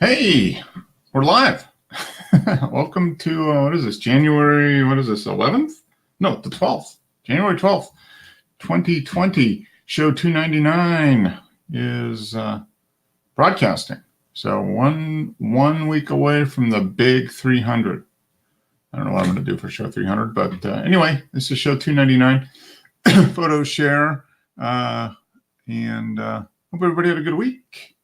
Hey, we're live. Welcome to, what is this, January, 11th? No, the 12th, January 12th, 2020. Show 299 is broadcasting. So one week away from the big 300. I don't know what I'm going to do for show 300, but anyway, this is show 299. Photo share. And hope everybody had a good week.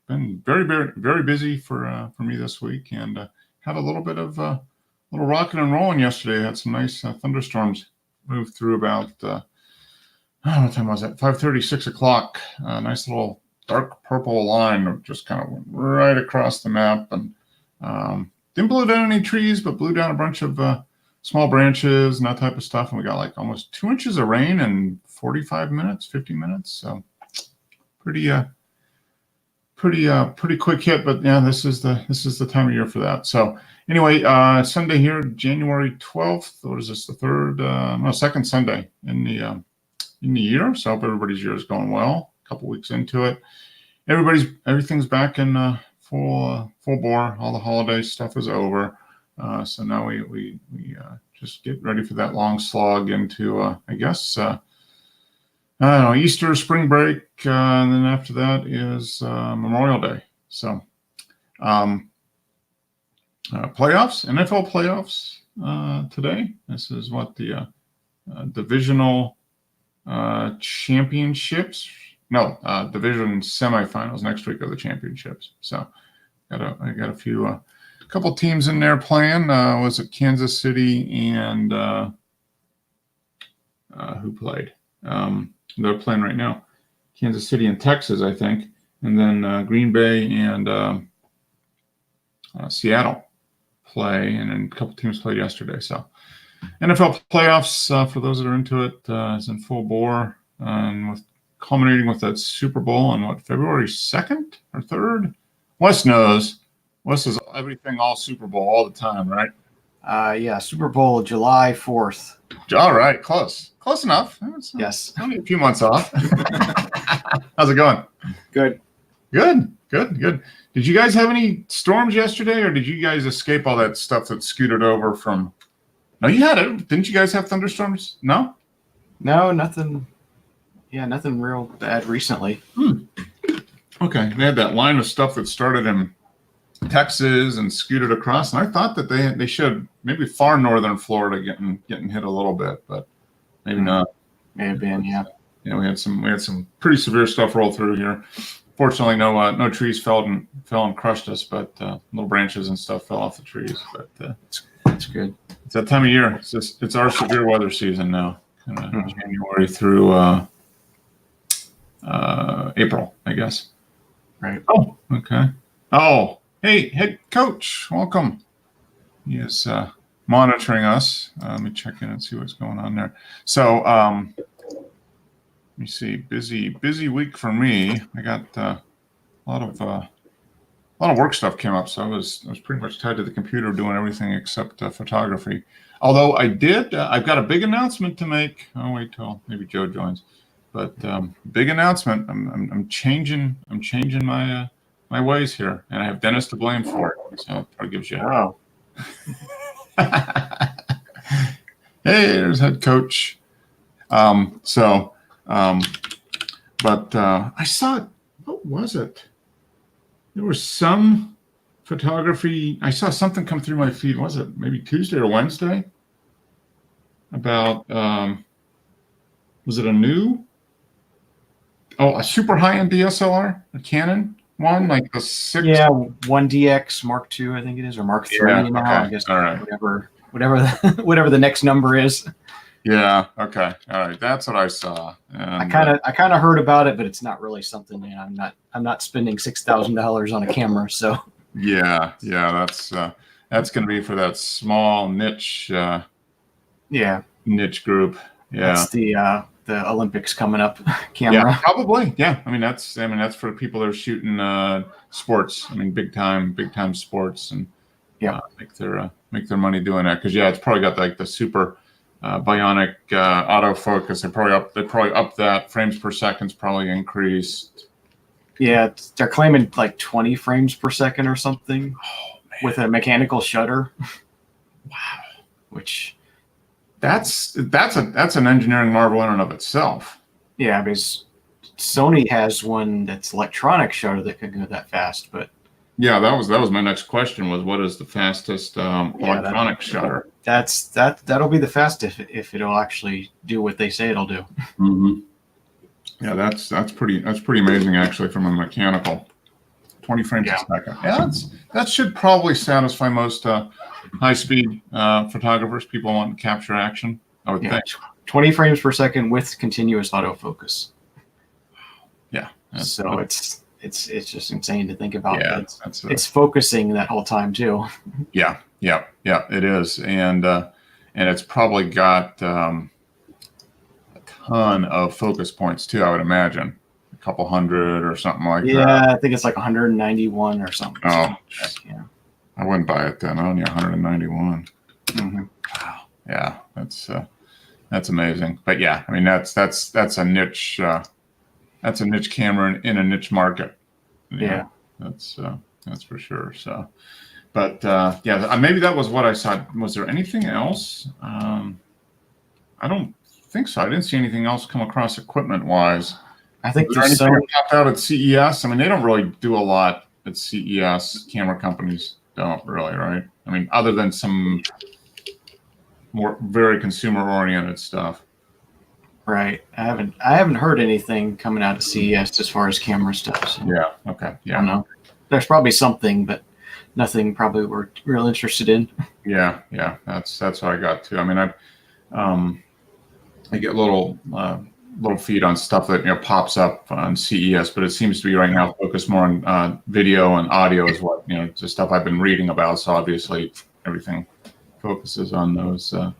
Been very, very, very busy for me this week, and had a little bit of little rocking and rolling yesterday. Had some nice thunderstorms move through about what time was it? 5:30, 6 o'clock. Nice little dark purple line just kind of went right across the map, and didn't blow down any trees, but blew down a bunch of small branches and that type of stuff. And we got like almost 2 inches of rain in 45 minutes, 50 minutes. So pretty quick hit, but yeah, this is the time of year for that. So anyway, Sunday here, January 12th. What is this? The second Sunday in the year. So I hope everybody's year is going well. A couple weeks into it, everything's back in full bore. All the holiday stuff is over. So now we just get ready for that long slog into I guess. I don't know, Easter, spring break, and then after that is Memorial Day. So playoffs, NFL playoffs today. This is what the divisional championships. No, division semifinals next week are the championships. So I got a couple teams in there playing. Was it Kansas City and who played? They're playing right now. Kansas City and Texas, I think. And then Green Bay and Seattle play. And then a couple teams played yesterday. So NFL playoffs, for those that are into it, is in full bore. And culminating with that Super Bowl on February 2nd or 3rd? Wes knows. Wes is everything all Super Bowl all the time, right? Yeah, Super Bowl, July 4th. All right, close enough. Yes. Only a few months off. How's it going? Good. Did you guys have any storms yesterday, or did you guys escape all that stuff that scooted over from? No, you had it. Didn't you guys have thunderstorms? No, nothing. Yeah, nothing real bad recently. Okay, they had that line of stuff that started in Texas and scooted across, and I thought that they should maybe far northern Florida getting hit a little bit, but maybe not. May have been, yeah. Yeah, we had some pretty severe stuff roll through here. Fortunately, no trees fell and crushed us, but little branches and stuff fell off the trees. But that's good. It's that time of year. It's our severe weather season now, kind of January through April, I guess. Right. Oh, okay. Oh. Hey, head coach, welcome. He is monitoring us. Let me check in and see what's going on there. So, let me see. Busy week for me. I got a lot of work stuff came up, so I was pretty much tied to the computer doing everything except photography. Although I've got a big announcement to make. I'll wait till maybe Joe joins. But big announcement. I'm changing my ways here, and I have Dennis to blame for it. So that gives you. Wow. Hey, there's head coach. But I saw. What was it? There was some photography. I saw something come through my feed. Was it maybe Tuesday or Wednesday? About was it a super high-end DSLR, a Canon one, like the 6? Yeah, 1DX Mark II, I think it is, or Mark III now. Okay. I guess. All right. Whatever the next number is. Yeah. Okay. All right. That's what I saw. And, I kind of heard about it, but it's not really something. I'm not spending $6,000 on a camera. So. Yeah. That's going to be for that small niche. Niche group. Yeah. That's the Olympics coming up camera. Yeah, probably. Yeah. I mean, that's for people that are shooting sports. I mean, big time sports, and make their money doing that. Because it's probably got like the super bionic autofocus. They probably up that frames per second's probably increased Yeah, they're claiming like 20 frames per second or something Oh man, with a mechanical shutter, wow. which That's an engineering marvel in and of itself. yeah, because Sony has one that's electronic shutter that can go that fast, but Yeah, that was my next question was what is the fastest electronic shutter? that'll be the fastest if it'll actually do what they say it'll do. Mm-hmm. Yeah, that's pretty amazing actually from a mechanical 20 frames a second. Yeah, that should probably satisfy most high speed photographers, people wanting to capture action. I would think. 20 frames per second with continuous autofocus. Yeah. So it's just insane to think about. Yeah, it's focusing that whole time too. Yeah, it is, and it's probably got a ton of focus points too. I would imagine a couple hundred or something like that. Yeah, I think it's like 191 or something. Oh, yeah. I wouldn't buy it then. Only 191. Mm-hmm. Wow. Yeah, that's amazing. But yeah, I mean that's a niche. That's a niche camera in a niche market. Yeah, that's for sure. So, but yeah, maybe that was what I saw. Was there anything else? I don't think so. I didn't see anything else come across equipment wise. I think was there anything that popped out at CES? I mean, they don't really do a lot at CES. Camera companies don't really, right? I mean, other than some more very consumer oriented stuff. Right. I haven't heard anything coming out of CES as far as camera stuff. So Yeah. Okay. Yeah. I don't know. There's probably something, but nothing probably we're real interested in. Yeah. That's what I got too. I mean, I get little feed on stuff that pops up on CES, but it seems to be right now focused more on video and audio is what the stuff I've been reading about. So obviously everything focuses on those, on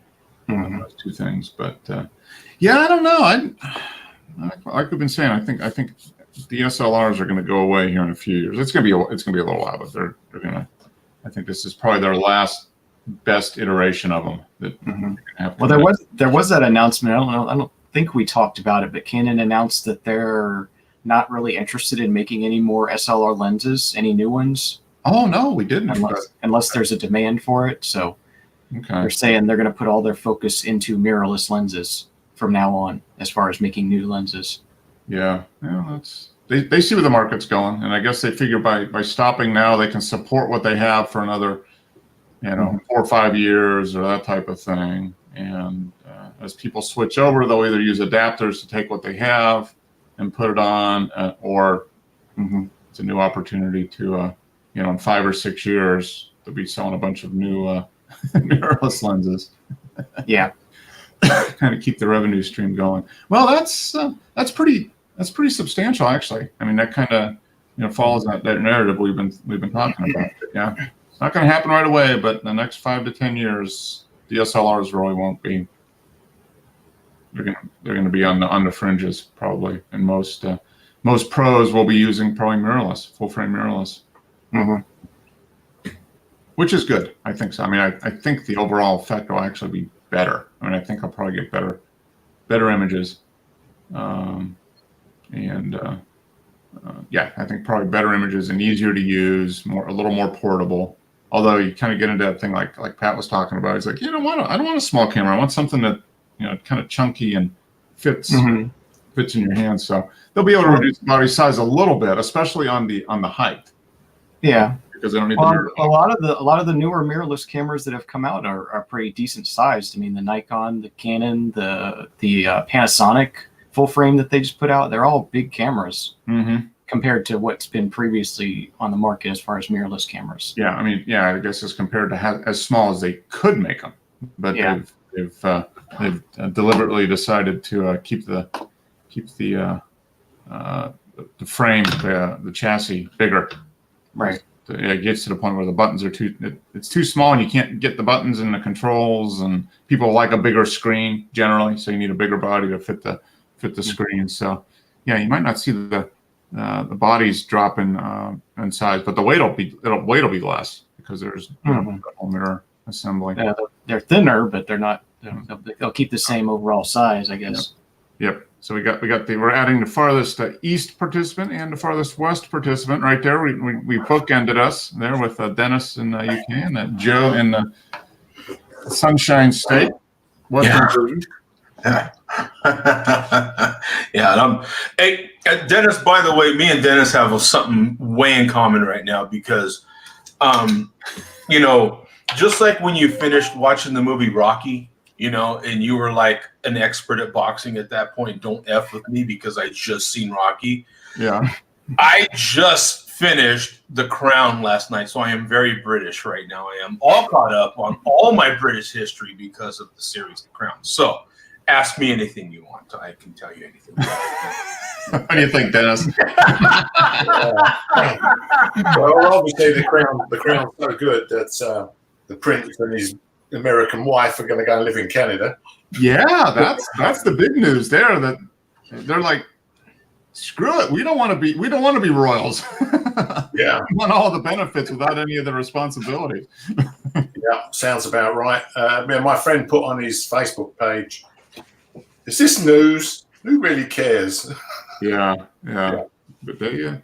those two things. But yeah, I don't know. Like we've been saying, I think the SLRs are going to go away here in a few years. It's going to be a little while, but they're going to. I think this is probably their last best iteration of them. That Well, there was that announcement. I don't think we talked about it, but Canon announced that they're not really interested in making any more SLR lenses, any new ones. Oh no, we didn't. Unless there's a demand for it. So they're saying they're going to put all their focus into mirrorless lenses from now on, as far as making new lenses. Yeah, they see where the market's going, and I guess they figure by stopping now, they can support what they have for another, 4 or 5 years or that type of thing. And as people switch over, they'll either use adapters to take what they have and put it on, or it's a new opportunity to, in 5 or 6 years, they'll be selling a bunch of new mirrorless lenses. Yeah. Kind of keep the revenue stream going. Well, that's pretty substantial, actually. I mean, that kind of follows that narrative we've been talking about. Yeah, it's not going to happen right away, but in the next 5 to 10 years, DSLRs really won't be. They're going to be on the fringes probably, and most pros will be using probably mirrorless, full frame mirrorless, which is good. I think so. I mean, I think the overall effect will actually be better. I mean, I think I'll probably get better images, yeah, I think probably better images and easier to use, a little more portable. Although you kind of get into that thing like Pat was talking about. He's like, I don't want a small camera. I want something that kind of chunky and fits in your hand. So they'll be able to reduce the body size a little bit, especially on the height. Yeah. Because they don't need a lot of the newer mirrorless cameras that have come out are pretty decent sized. I mean, the Nikon, the Canon, the Panasonic full frame that they just put out, they're all big cameras compared to what's been previously on the market as far as mirrorless cameras. Yeah, I mean, I guess as compared to as small as they could make them, but they've deliberately decided to keep the frame, the chassis bigger. Right. It gets to the point where the buttons are it's too small and you can't get the buttons and the controls, and people like a bigger screen generally, so you need a bigger body to fit the screen. So yeah, you might not see the bodies drop in size, but the weight will be less because there's a whole mirror assembly. Yeah, they're thinner, but they're not. They'll keep the same overall size, I guess. Yep. So we're adding the farthest east participant and the farthest west participant right there. We bookended us there with Dennis in the UK and Joe in the Sunshine State. Western version. Yeah. Yeah. And hey, Dennis, by the way, me and Dennis have something way in common right now because, you know, just like when you finished watching the movie Rocky, you know, and you were like an expert at boxing at that point, don't F with me because I just seen Rocky. Yeah. I just finished The Crown last night, so I am very British right now. I am all caught up on all my British history because of the series The Crown. So ask me anything you want. I can tell you anything. What do you think, Dennis? Well, obviously the Crown's so good that the prince and his American wife are going to go and live in Canada. Yeah, that's the big news there. That they're like, screw it. We don't want to be royals. Yeah, we want all the benefits without any of the responsibilities. yeah, sounds about right. My friend put on his Facebook page, "Is this news? Who really cares?" Yeah. But they,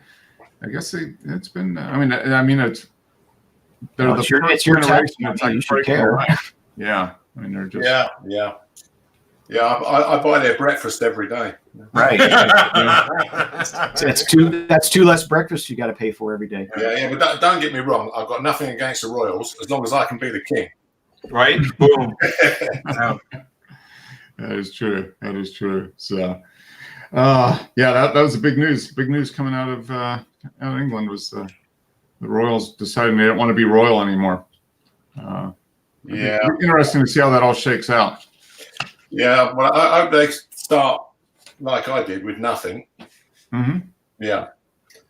I guess it's been. I mean, it's. They're Well, it's your tax money. You should care. Yeah, I mean they're just. Yeah. I buy their breakfast every day. Right. That's two less breakfast you got to pay for every day. Yeah, but don't get me wrong. I've got nothing against the Royals as long as I can be the king. Right? Boom. That is true. So, that was the big news. Big news coming out of England was the Royals deciding they don't want to be royal anymore. Interesting to see how that all shakes out. Yeah, well, I hope they start like I did with nothing. Mm-hmm. Yeah.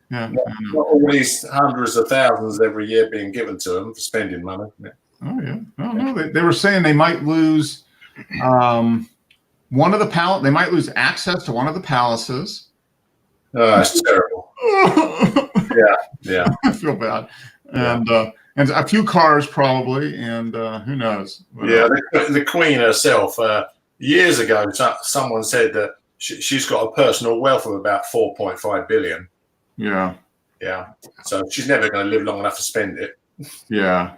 Yeah. Not all these hundreds of thousands every year being given to them for spending money. Yeah. Oh yeah. Oh no, they were saying they might lose one of the they might lose access to one of the palaces. Oh, it's terrible. Yeah. I feel bad. And a few cars probably, and who knows? The Queen herself. Years ago, someone said that she's got a personal wealth of about 4.5 billion. Yeah. So she's never going to live long enough to spend it. Yeah.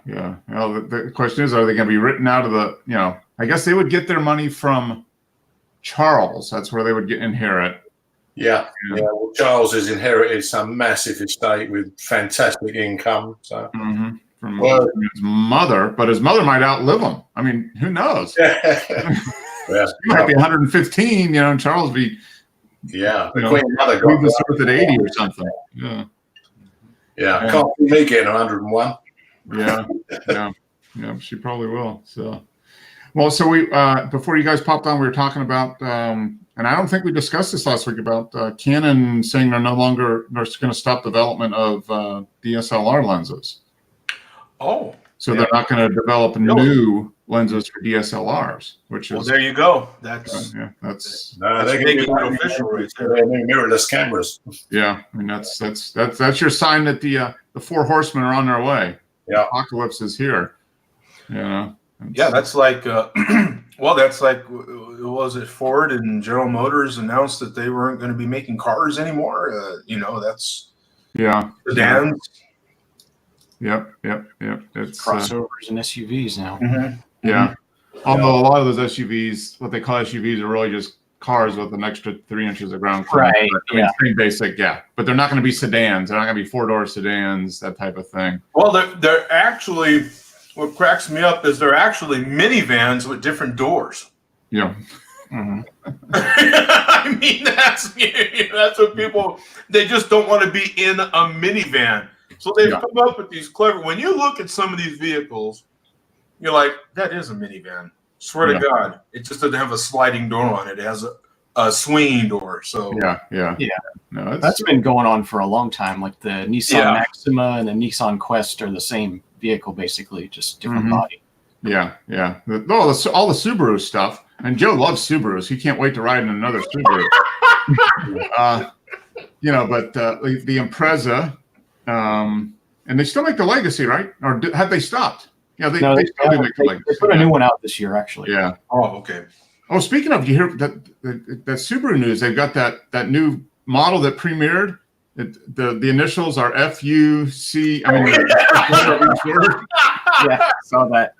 Well, the question is, are they going to be written out of the? You know, I guess they would get their money from Charles. That's where they would inherit. Yeah. Well, Charles has inherited some massive estate with fantastic income. So from his mother, but his mother might outlive him. I mean, who knows? Yeah. He might be 115, and Charles be. Yeah, the Queen Mother got the earth at 80 or something. Yeah. Can't see me getting 101. Yeah, she probably will. So, well, so we before you guys popped on, we were talking about, and I don't think we discussed this last week about Canon saying they're going to stop development of DSLR lenses. Oh, so they're not going to develop new lenses for DSLRs, which is there you go. That's they're making it official right there. They're new mirrorless cameras. Yeah, I mean that's your sign that the four horsemen are on their way. Yeah, apocalypse is here. Yeah, that's like that's like was it Ford and General Motors announced that they weren't going to be making cars anymore. That's sedans. Yep. It's crossovers and SUVs now. Mm-hmm. Yeah. Although a lot of those SUVs, what they call SUVs, are really just cars with an extra 3 inches of ground clearance. Right. Pretty basic, but they're not going to be sedans. They're not going to be 4-door sedans, that type of thing. Well, they're actually, what cracks me up is they're actually minivans with different doors. Yeah. Mm-hmm. I mean, that's what people, they just don't want to be in a minivan. So they've come up with these clever, when you look at some of these vehicles, you're like, that is a minivan. Swear to God, it just doesn't have a sliding door on it. It has a swinging door. So yeah. No, that's been going on for a long time. Like the Nissan Maxima and the Nissan Quest are the same vehicle, basically, just different body. Yeah. All the Subaru stuff, and Joe loves Subarus. He can't wait to ride in another Subaru. But the Impreza, and they still make the Legacy, right? Or have they stopped? Yeah, they still do make the Legacy. They put a new one out this year, actually. Yeah. Oh, okay. Oh, speaking of, you hear that Subaru news? They've got that new model that premiered. The initials are FUC. I mean, Yeah, saw that.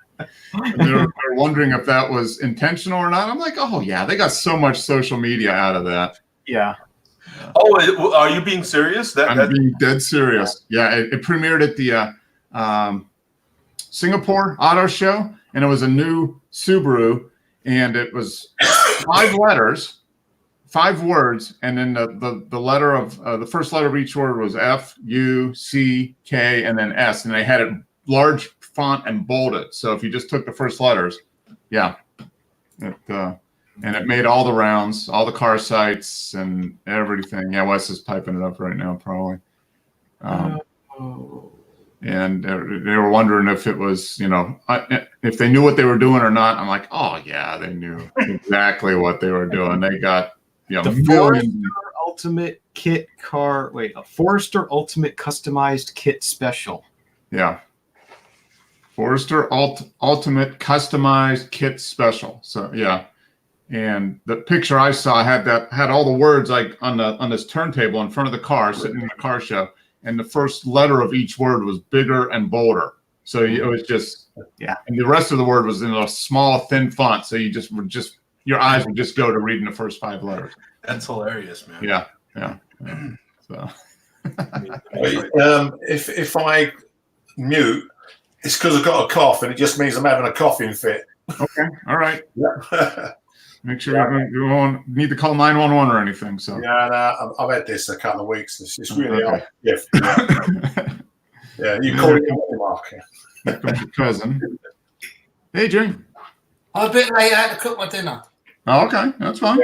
and they're wondering if that was intentional or not. I'm like, oh yeah, they got so much social media out of that. Yeah. Oh, are you being serious? I'm being dead serious. Yeah, it premiered at the Singapore Auto Show, and it was a new Subaru, and it was 5 letters, 5 words, and then the letter of the first letter of each word was F, U, C, K, and then S, and they had it large font and bolded. So if you just took the first letters, yeah, and it made all the rounds, all the car sites, and everything. Yeah, Wes is typing it up right now, probably. And they were wondering if it was, if they knew what they were doing or not. I'm like, oh yeah, they knew exactly what they were doing. They got, The Forester Ultimate Kit car. Wait, a Forester Ultimate Customized Kit Special. Yeah. Forester Ultimate Customized Kit Special. So yeah. And the picture I saw had all the words like on this turntable in front of the car, sitting in the car show, and the first letter of each word was bigger and bolder. So it was just, yeah. And the rest of the word was in a small, thin font. So you your eyes would just go to reading the first 5 letters. That's hilarious, man. Yeah. So if I mute, it's because I've got a cough, and it just means I'm having a coughing fit. Okay. All right. Yeah. Make sure you won't need to call 911 or anything. So I've had this a couple of weeks. It's really okay. gift. Yeah, you call it Mark. Here comes your cousin. Hey, Jim. I'm a bit late. I had to cook my dinner. Oh, okay, that's fine.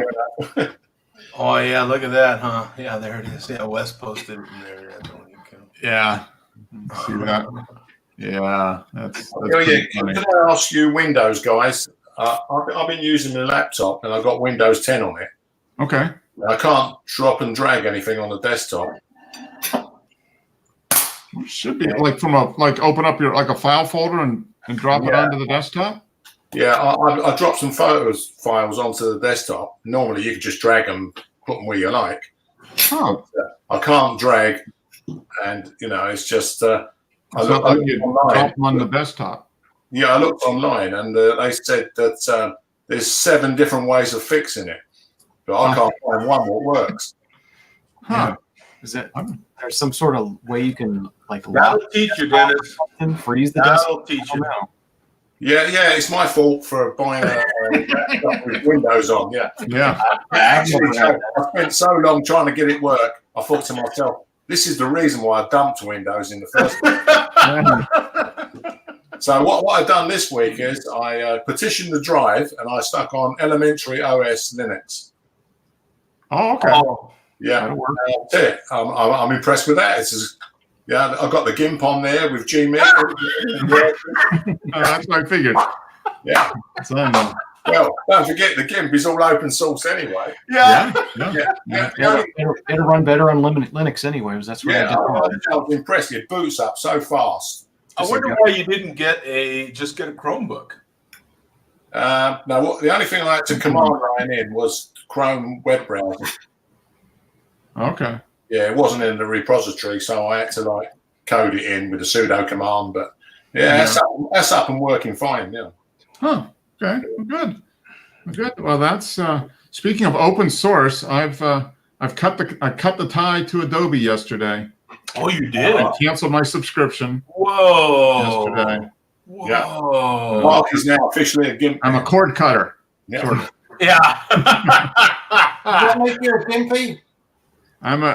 Oh yeah, look at that, huh? Yeah, there it is. Yeah, Wes posted it in there. Yeah. See that? Yeah, that's Can I ask you, Windows guys? I've been using the laptop, and I've got Windows 10 on it. Okay. I can't drop and drag anything on the desktop. It should be like open up your a file folder and drop it onto the desktop. Yeah, I dropped some files onto the desktop. Normally, you could just drag them, put them where you like. Oh. I can't drag, and it's just. I looked online. On the desktop. Yeah, I looked online, and they said that there's 7 different ways of fixing it, but I can't find one that works. Huh? Is it? There's some sort of way you can That'll teach you, Dennis. Freeze the That'll teach you. Yeah, it's my fault for buying a laptop with Windows on. Yeah. Actually, I spent so long trying to get it work. I thought to myself, this is the reason why I dumped Windows in the first place. So what I've done this week is I petitioned the drive, and I stuck on Elementary OS Linux. Oh, okay. Yeah, that's it. I'm impressed with that. I've got the GIMP on there with Gmip. That's what I figured. Yeah. Well, don't forget the GIMP is all open source anyway. Yeah. It'll run better on Linux anyways. That's what I was impressed. It boots up so fast. I wonder why you didn't get a Chromebook. No, the only thing I had to command line in was Chrome web browser. Okay. Yeah, it wasn't in the repository, so I had to code it in with a sudo command. But that's up and working fine. Yeah. Huh. Okay. Good. Well, that's speaking of open source. I cut the tie to Adobe yesterday. Oh, you did? I canceled my subscription. Whoa. Yesterday. Whoa. Yeah. Mark is now officially a GIMP. I'm a cord cutter. Yeah. Sort of. Yeah. Does that make you a gimpy? I'm a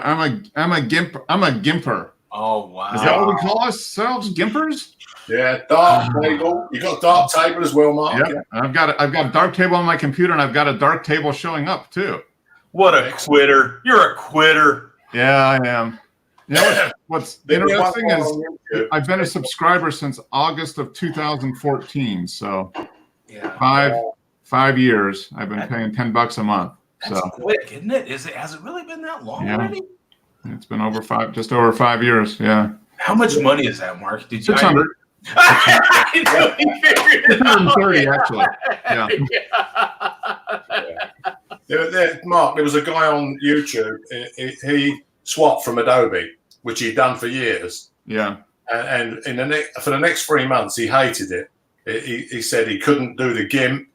gimper. Oh wow. Is that what we call ourselves? Gimpers? Yeah, dark table. You got dark table as well, Mark. Yeah. I've got a dark table on my computer, and I've got a dark table showing up too. What a quitter! You're a quitter. Yeah, I am. You know what's interesting is I've been a subscriber since August of 2014. So five years. I've been paying $10 a month. That's quick, isn't it? Has it really been that long already? It's been just over 5 years. Yeah. How much money is that, Mark? Did you? 600. I knew he figured it out. 630 actually. Yeah. Mark, there was a guy on YouTube. He swapped from Adobe, which he'd done for years. Yeah. And for the next 3 months, he hated it. He said he couldn't do the GIMP.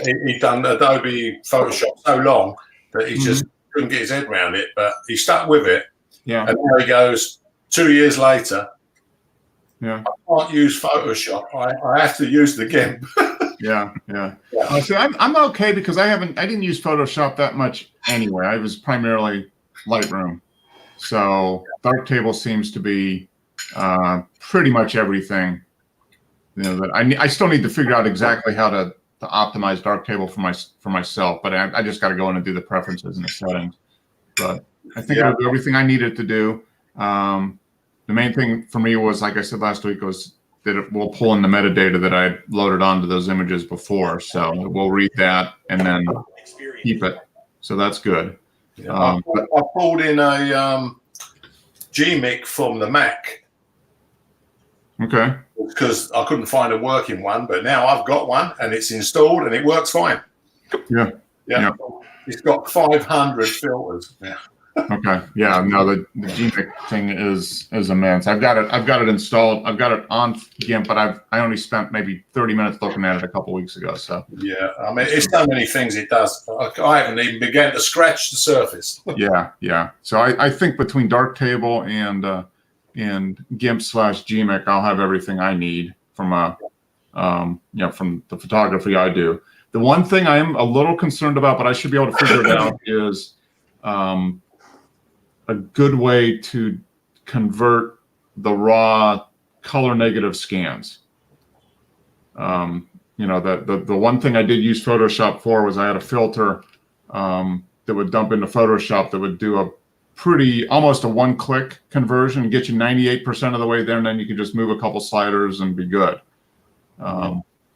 He'd done Adobe Photoshop so long that he just couldn't get his head around it. But he stuck with it. Yeah. And there he goes. 2 years later, Yeah. I can't use Photoshop. I have to use the GIMP. Yeah. See, I'm okay because I didn't use Photoshop that much anyway. I was primarily Lightroom. So Darktable seems to be pretty much everything. That I still need to figure out exactly how to optimize Darktable for myself, but I just got to go in and do the preferences and the settings. But I think it'll do everything I needed to do. The main thing for me was, like I said last week, was that it will pull in the metadata that I loaded onto those images before. So we'll read that and then keep it. So that's good. I pulled in a GMIC from the Mac. Okay. Because I couldn't find a working one, but now I've got one and it's installed and it works fine. Yeah. It's got 500 filters. Yeah. Okay. Yeah. No, the GMIC thing is immense. I've got it installed. I've got it on GIMP, but I only spent maybe 30 minutes looking at it a couple weeks ago. So yeah, I mean, it's so many things it does. I haven't even begun to scratch the surface. Yeah. So I think between Darktable and GIMP/GMIC, I'll have everything I need from from the photography I do. The one thing I am a little concerned about, but I should be able to figure it out, is a good way to convert the raw color negative scans. The one thing I did use Photoshop for was I had a filter that would dump into Photoshop that would do almost a one-click conversion, get you 98% of the way there, and then you can just move a couple sliders and be good.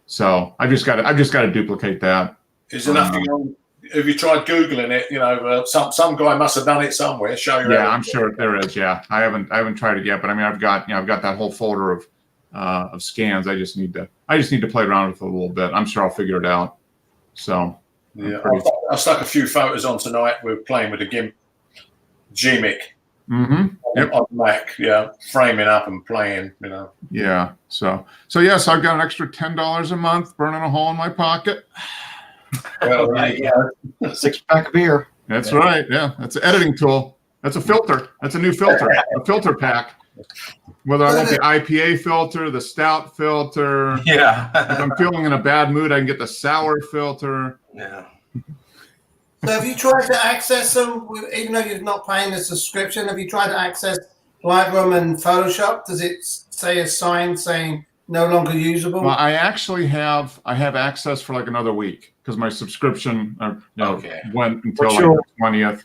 So I've just got to duplicate that. Is there nothing? Have you tried Googling it? Some guy must have done it somewhere. Show you. Yeah, I'm sure there is. Yeah, I haven't tried it yet, but I mean, I've got that whole folder of scans. I just need to play around with it a little bit. I'm sure I'll figure it out. So yeah, I stuck a few photos on tonight. We're playing with the GIMP. Yep. On Mac, framing up and playing, Yeah. So I've got an extra $10 a month burning a hole in my pocket. Well, Yeah. 6-pack of beer. That's right. Yeah, that's an editing tool. That's a filter. That's a new filter. A filter pack. Whether I want the IPA filter, the stout filter. Yeah. If I'm feeling in a bad mood, I can get the sour filter. Yeah. So have you tried to access them, even though you're not paying the subscription? Have you tried to access Lightroom and Photoshop? Does it say a sign saying no longer usable? Well, I actually have access for like another week because my subscription went until like the 20th.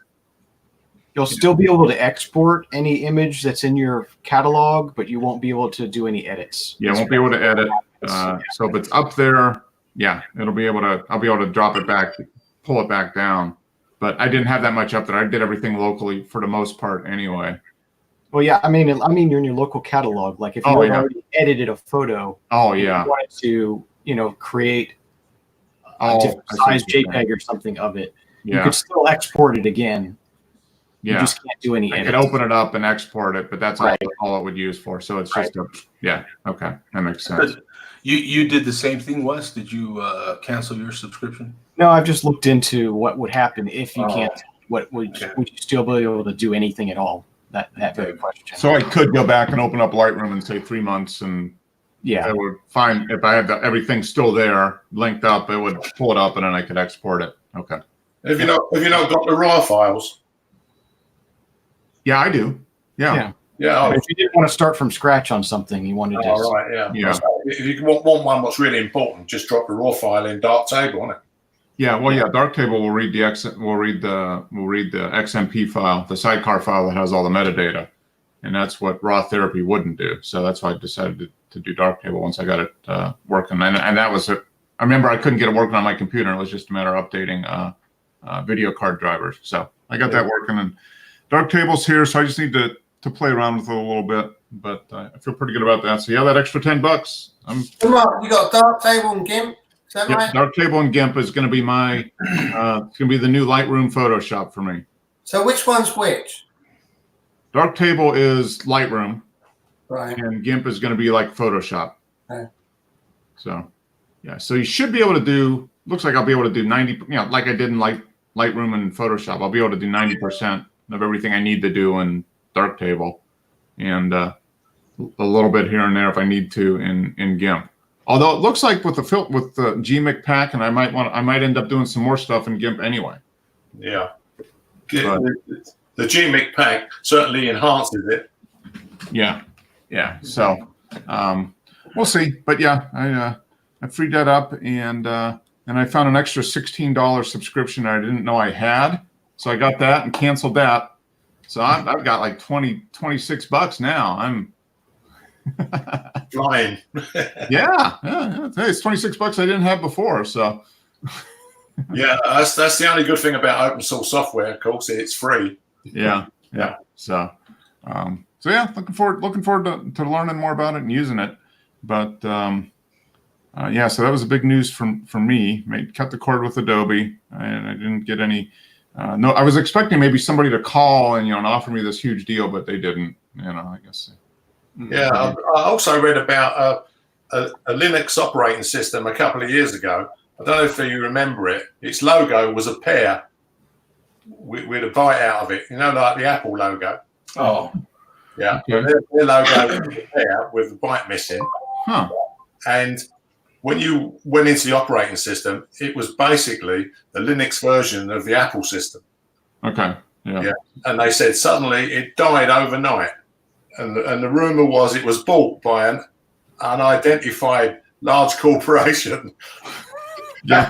You'll still be able to export any image that's in your catalog, but you won't be able to do any edits. Yeah, I won't be able to edit. So if it's up there, I'll be able to drop it back, pull it back down. But I didn't have that much up there. I did everything locally for the most part anyway. Well, yeah, I mean, you're in your local catalog. Like if you already edited a photo, you wanted to, create a different size JPEG or something of it, you could still export it again. Yeah. You just can't do any I edits. could open it up and export it, but that's all it would use for. So it's just okay, that makes sense. You did the same thing, Wes? Did you cancel your subscription? No, I've just looked into what would happen if you can't. Would you still be able to do anything at all? That very question. So I could go back and open up Lightroom and say 3 months, and it would find if I had everything still there linked up, it would pull it up, and then I could export it. Okay. Have you not got the RAW files? Yeah, I do. Yeah. If you didn't want to start from scratch on something, you wanted to. Yeah. So if you want one what's really important, just drop the RAW file in Darktable, on it. Yeah, well, Darktable will read the XMP file, the sidecar file that has all the metadata, and that's what Raw Therapy wouldn't do. So that's why I decided to do Darktable once I got it working, and that was it. I remember I couldn't get it working on my computer, and it was just a matter of updating video card drivers. So I got that working, and Darktable's here, so I just need to play around with it a little bit, but I feel pretty good about that. So that extra $10. Mark, you got Darktable and GIMP. Is that Yep, right? Darktable and GIMP is going to be my. It's going to be the new Lightroom Photoshop for me. So which one's which? Darktable is Lightroom, Right. and GIMP is going to be like Photoshop. Okay. So, yeah. So you should be able to do. Looks like I'll be able to do 90. Like I did in Lightroom and Photoshop. I'll be able to do 90% of everything I need to do in Darktable, and a little bit here and there if I need to in GIMP. Although it looks like with the GMIC pack, and I might end up doing some more stuff in GIMP anyway. Yeah. But- The GMIC pack certainly enhances it. Yeah. So we'll see. But yeah, I freed that up, and I found an extra $16 subscription I didn't know I had. So I got that and canceled that. So I've got like $26 now. I'm Flying. yeah. Hey, it's $26 I didn't have before. So Yeah, that's the only good thing about open source software. Of course, it's free. yeah. So yeah, looking forward to learning more about it and using it. But yeah, so that was a big news for me. Cut the cord with Adobe, and I didn't get any. No, I was expecting maybe somebody to call and and offer me this huge deal, but they didn't. I guess. Yeah, I also read about a Linux operating system a couple of years ago. I don't know if you remember it. Its logo was a pear with a bite out of it. Like the Apple logo. Oh, Yeah, Okay. their logo was a pear with the bite missing. Huh. And when you went into the operating system, it was basically the Linux version of the Apple system. Okay. Yeah. Yeah. And they said suddenly it died overnight. And the rumor was it was bought by an unidentified large corporation. Yeah.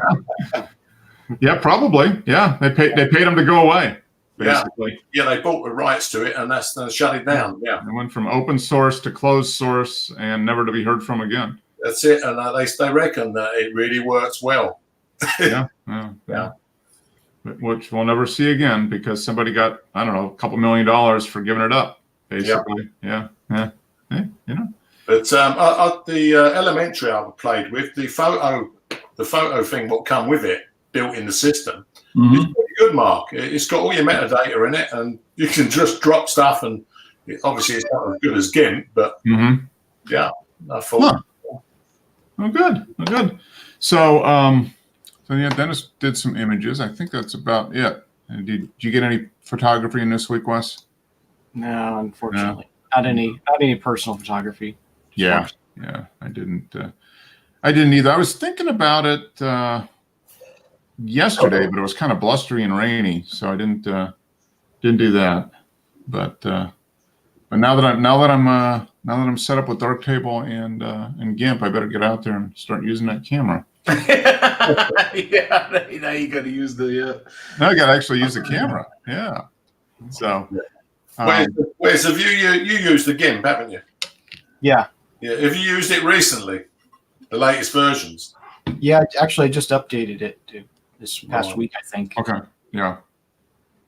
Yeah. Probably. Yeah. They paid them to go away. Basically. Yeah, they bought the rights to it, and that's shut it down. Yeah, It went from open source to closed source and never to be heard from again. that's it. And they reckon that it really works well. Yeah. Yeah. Which we'll never see again because somebody got, I don't know, a couple $1 million for giving it up. Basically. Yeah. Hey, But the Elementary I played with, the photo thing what come with it, built in the system, it's pretty good, Mark. It's got all your metadata in it, and you can just drop stuff. And obviously, it's not as good as GIMP, but yeah, I thought. Huh. Oh, good. So yeah, Dennis did some images. I think that's about it. And did you get any photography in this week, Wes? No, unfortunately, not any personal photography. Yeah, I didn't either. I was thinking about it yesterday, but it was kind of blustery and rainy, so I didn't do that. But now that I'm set up with Darktable and GIMP, I better get out there and start using that camera. yeah. Now you got to use the. Now I got to actually use the camera. Yeah. So. Whereas have you used the GIMP, haven't you? Yeah. Yeah. Have you used it recently? The latest versions? Yeah, actually, I just updated it this past week, I think. Okay. Yeah.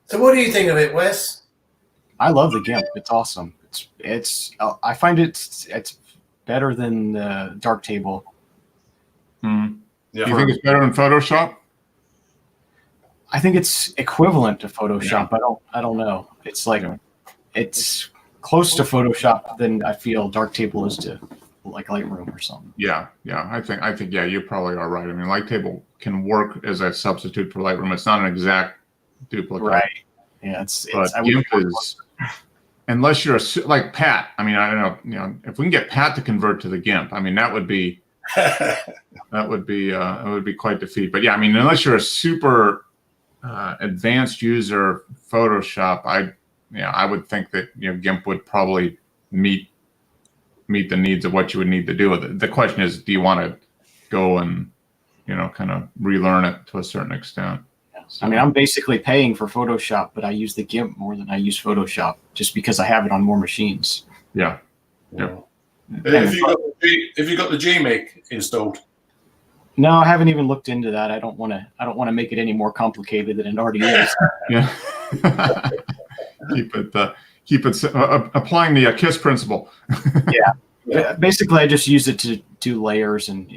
So what do you think of it, Wes? I love the GIMP. It's awesome. It's I find it's better than the Darktable. Mm. Yeah. Do you think it's better than Photoshop? I think it's equivalent to Photoshop. I don't know. It's like it's close to Photoshop than I feel Darktable is to like Lightroom or something. Yeah. I think yeah, you probably are right. I mean, Lighttable can work as a substitute for Lightroom. It's not an exact duplicate. Right. Yeah, But GIMP is, unless you're like Pat. I mean, I don't know. If we can get Pat to convert to the GIMP, I mean, that would be quite the feat. But yeah, I mean, unless you're a super advanced user of Photoshop, I would think that GIMP would probably meet the needs of what you would need to do with it. The question is, do you want to go and kind of relearn it to a certain extent? So, I mean, I'm basically paying for Photoshop, but I use the GIMP more than I use Photoshop just because I have it on more machines. yeah. Have you got the GMIC installed? No, I haven't even looked into that. I don't want to make it any more complicated than it already is. Yeah. keep it applying the KISS principle. Yeah. Basically, I just use it to do layers and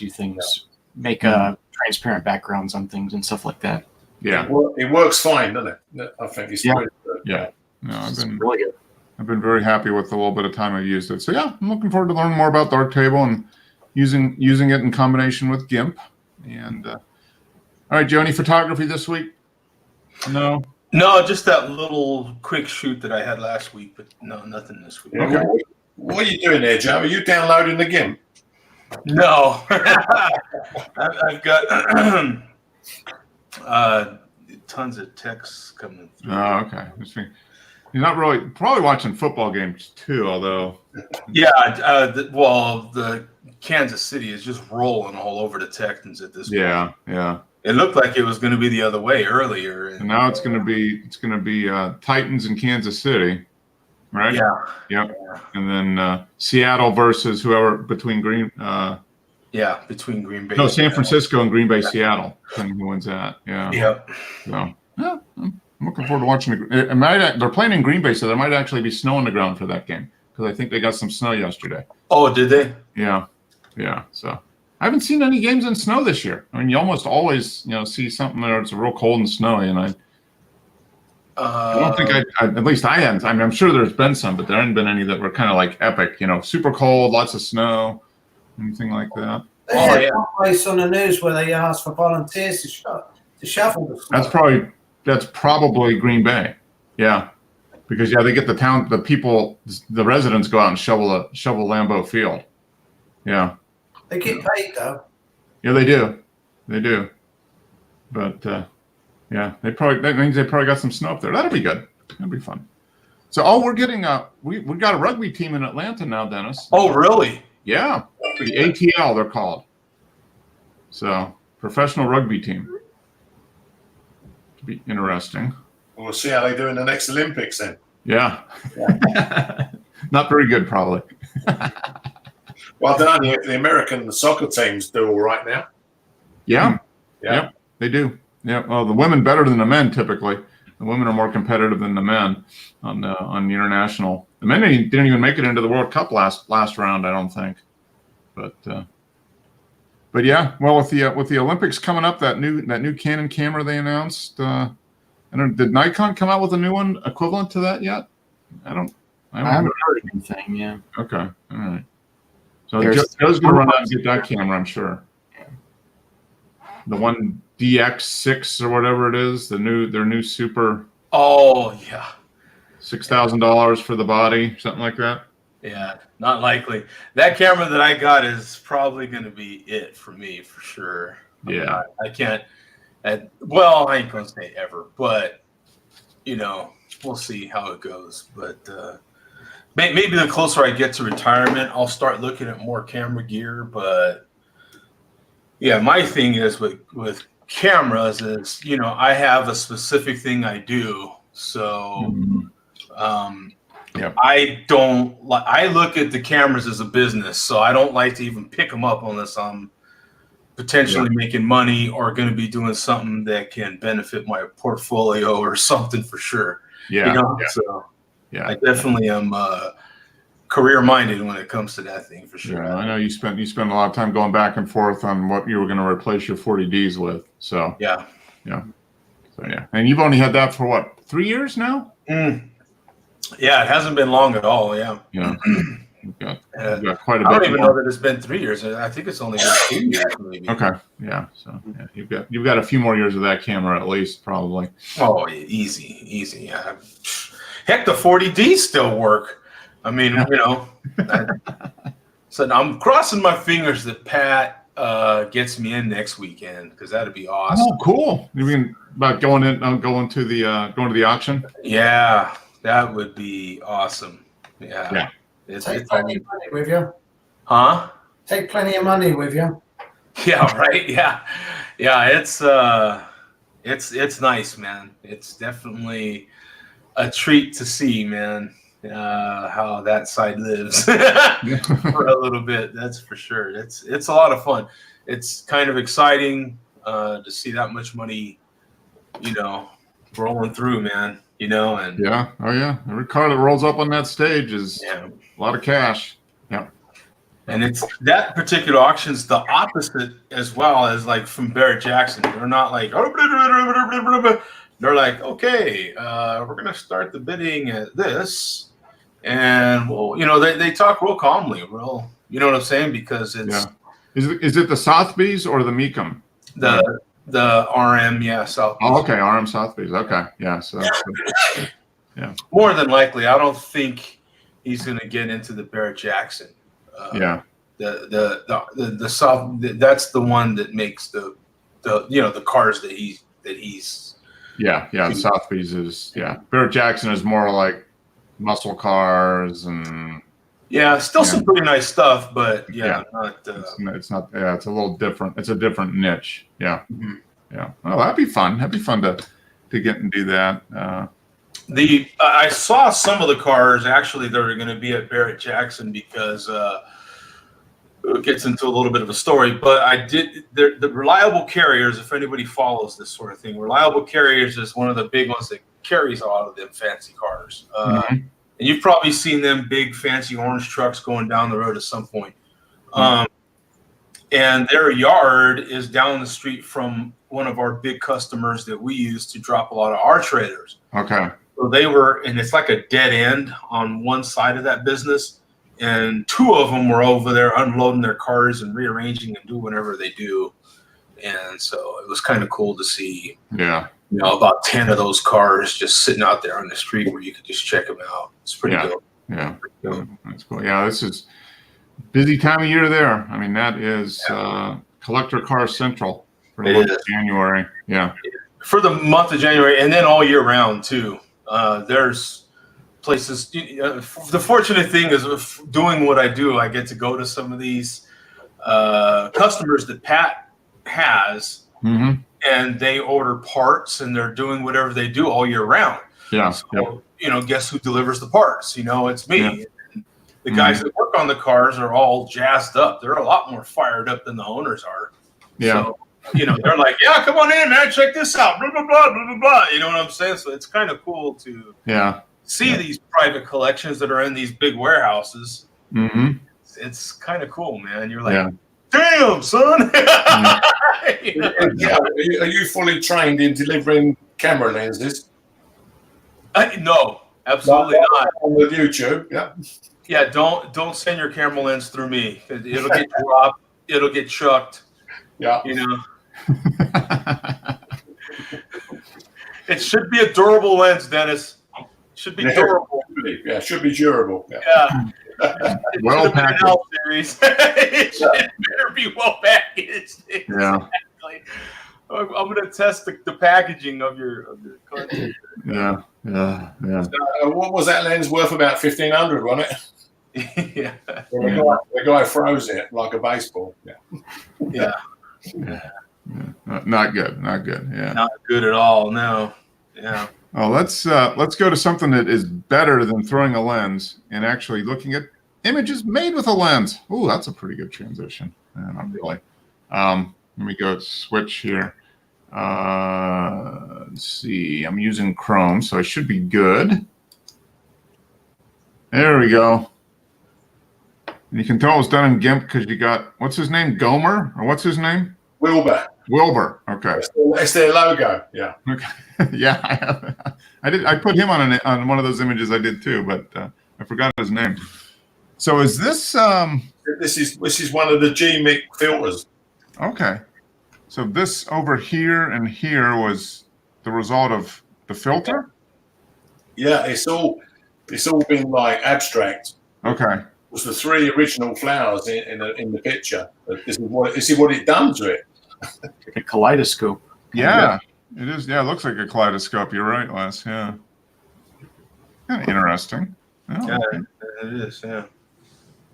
do things, make Mhm. transparent backgrounds on things and stuff like that. Yeah. Well, it works fine, doesn't it? I think it's Yeah. pretty good. Yeah. No, It's really good. I've been very happy with the little bit of time I've used it. So yeah, I'm looking forward to learning more about Darktable and using it in combination with GIMP. And all right, Joe, any photography this week? No. No, just that little quick shoot that I had last week, but no, nothing this week. Yeah, Okay. What are you doing there, Joe? Are you downloading the GIMP? No, I've got tons of texts coming through. Oh, okay. You're not really probably watching football games too, although. Yeah, the Kansas City is just rolling all over the Texans at this point. Yeah. It looked like it was going to be the other way earlier. And now it's going to be Titans in Kansas City, right? Yeah. Yep. And then Seattle versus whoever between between Green Bay. No, San Francisco and Green Bay, Seattle. Depending who wins that. Yeah. Yep. So yeah, I'm looking forward to watching it. They're playing in Green Bay, so there might actually be snow on the ground for that game because I think they got some snow yesterday. Oh, did they? Yeah. So I haven't seen any games in snow this year. I mean, you almost always see something where it's real cold and snowy, and I don't think at least I hadn't. I mean, I'm sure there's been some, but there hadn't been any that were kind of like epic. Super cold, lots of snow, anything like that. They had one place on the news where they asked for volunteers to shovel the snow. That's probably Green Bay. Yeah. Because they get the residents go out and shovel Lambeau Field. Yeah. They get paid though. Yeah, they do. But that means they probably got some snow up there. That'll be good. That'll be fun. So we're getting we got a rugby team in Atlanta now, Dennis. Oh, really? Yeah. The ATL they're called. So professional rugby team. To be interesting. We'll see how they do in the next Olympics then. Yeah. Not very good, probably. Well, I don't know. The American soccer teams do all right now. Yeah. Yeah. Yep, they do. Yeah. Well, the women better than the men typically. The women are more competitive than the men on the international. The men didn't even make it into the World Cup last round, I don't think. But yeah. Well, with the Olympics coming up, that new Canon camera they announced. Did Nikon come out with a new one equivalent to that yet? I haven't heard anything. Yeah. Okay. All right. So There's- Joe's going to run out and get that camera, I'm sure. The one DX6 or whatever it is, their new super Oh, yeah. $6,000 for the body, something like that. Yeah, not likely. That camera that I got is probably going to be it for me, for sure. Yeah. I can't. I ain't going to say ever, but, we'll see how it goes. But maybe the closer I get to retirement, I'll start looking at more camera gear. But, yeah, my thing is with cameras is, I have a specific thing I do. So Yep. I look at the cameras as a business, so I don't like to even pick them up unless I'm potentially making money or going to be doing something that can benefit my portfolio or something for sure. Yeah. So Yeah. I definitely am career minded when it comes to that thing for sure. Yeah, I know you spent a lot of time going back and forth on what you were going to replace your 40Ds with. So Yeah. So yeah, and you've only had that for what, 3 years now? Yeah, it hasn't been long at all. Yeah. Yeah. You've got quite a bit. I don't even know that it's been 3 years. I think it's only been 2 years, maybe. Okay. Yeah. So yeah, you've got a few more years of that camera at least, probably. Oh, easy. Yeah. Heck, the 40Ds still work. I mean, so I'm crossing my fingers that Pat gets me in next weekend because that'd be awesome. Oh, cool. You mean about going to the auction? Yeah, that would be awesome. Yeah. Take plenty of money with you. Huh? Take plenty of money with you. Yeah, right. Yeah. It's nice, man. It's definitely a treat to see, man, how that side lives for a little bit. That's for sure. It's a lot of fun. It's kind of exciting to see that much money, rolling through, man. And Yeah. Oh yeah. Every car that rolls up on that stage is a lot of cash. Yeah. And it's that particular auction's the opposite as well as like from Barrett Jackson. They're not like, they're like, okay, we're going to start the bidding at this. And, well, you know, they talk real calmly, real, you know what I'm saying? Because it's Is it the Sotheby's or the Mecum? the RM, yeah. South. Oh, okay, RM Sotheby's. Okay, yeah. So yeah. More than likely, I don't think he's going to get into the Barrett Jackson. Yeah. The South. That's the one that makes the you know the cars that he's. Yeah. The Sotheby's is Barrett Jackson is more like muscle cars and. Yeah, still some pretty nice stuff, but not. It's not. Yeah, it's a little different. It's a different niche. Yeah, mm-hmm. Yeah. Oh, that'd be fun. That'd be fun to get and do that. I saw some of the cars actually that are going to be at Barrett Jackson because it gets into a little bit of a story. But I did the Reliable Carriers. If anybody follows this sort of thing, Reliable Carriers is one of the big ones that carries a lot of them fancy cars. And you've probably seen them big, fancy orange trucks going down the road at some point. And their yard is down the street from one of our big customers that we use to drop a lot of our trailers. Okay. So they were, and it's like a dead end on one side of that business. And two of them were over there unloading their cars and rearranging and do whatever they do. And so it was kind of cool to see. Yeah. You know, about 10 of those cars just sitting out there on the street where you could just check them out. It's pretty dope. Yeah, that's cool. Yeah, this is busy time of year there. I mean, that is Collector Car Central for the month of January. Yeah. For the month of January and then all year round, too. There's places. The fortunate thing is of doing what I do, I get to go to some of these customers that Pat has. Mm-hmm. And they order parts and they're doing whatever they do all year round. Yeah. So, you know, guess who delivers the parts? You know, it's me. Yeah. And the guys that work on the cars are all jazzed up. They're a lot more fired up than the owners are. Yeah. So, you know, they're like, yeah, come on in, man. Check this out. Blah, blah, blah, blah, blah, blah. You know what I'm saying? So it's kind of cool to see these private collections that are in these big warehouses. Mm-hmm. It's kind of cool, man. You're like, damn, son. Are you fully trained in delivering camera lenses? No, absolutely not. On the YouTube, Yeah, don't send your camera lens through me. It'll get dropped. It'll get chucked. Yeah, you know. It should be a durable lens, Dennis. It should be durable. Yeah, it should be durable. Yeah. Well packaged. It should better be well packaged. Yeah. Exactly. I'm going to test the packaging of your content. Yeah. What was that lens worth? About $1,500, wasn't it? Yeah. Well, the guy froze it like a baseball. Yeah. Not good. Not good. Yeah. Not good at all. No. Yeah. Oh, let's go to something that is better than throwing a lens and actually looking at images made with a lens. Oh, that's a pretty good transition. Not really. Let me go switch here. Let's see. I'm using Chrome, so I should be good. There we go. And you can tell it was done in GIMP because you got, what's his name? Gomer? Or what's his name? Wilbur. Okay. It's their logo. Yeah. Okay. Yeah, I put him on one of those images I did too, but I forgot his name. So is this This is one of the GMIC filters. okay? So this over here and here was the result of the filter. Yeah, it's all been like abstract. Okay. It was the three original flowers in the picture. This is what it done to it. Like a kaleidoscope. Yeah, it is. Yeah, it looks like a kaleidoscope. You're right, Les. Yeah. Kind of interesting. Oh, Yeah, okay. it is. Yeah.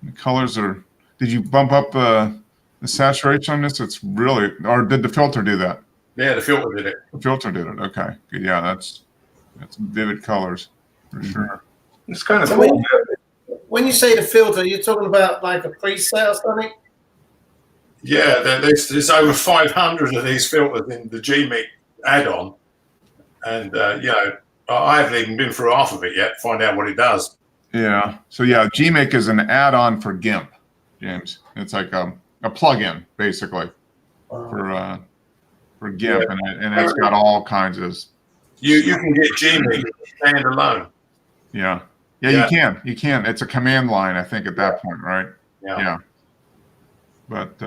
The colors are. Did you bump up the saturation on this? It's really, or did the filter do that? Yeah, the filter did it. The filter did it. Okay. Good. Yeah, that's vivid colors for sure. It's kind of So cool. when you say the filter, you're talking about like a preset or something? Yeah, there's over 500 of these filters in the GMIC add-on, and I haven't even been through half of it yet to find out what it does. Yeah. So yeah, GMake is an add-on for GIMP. James. It's like a plug-in basically for GIMP, and it's got all kinds of. You can get Gmig standalone. Yeah. Yeah. You can. It's a command line, I think, at that point, right? Yeah. But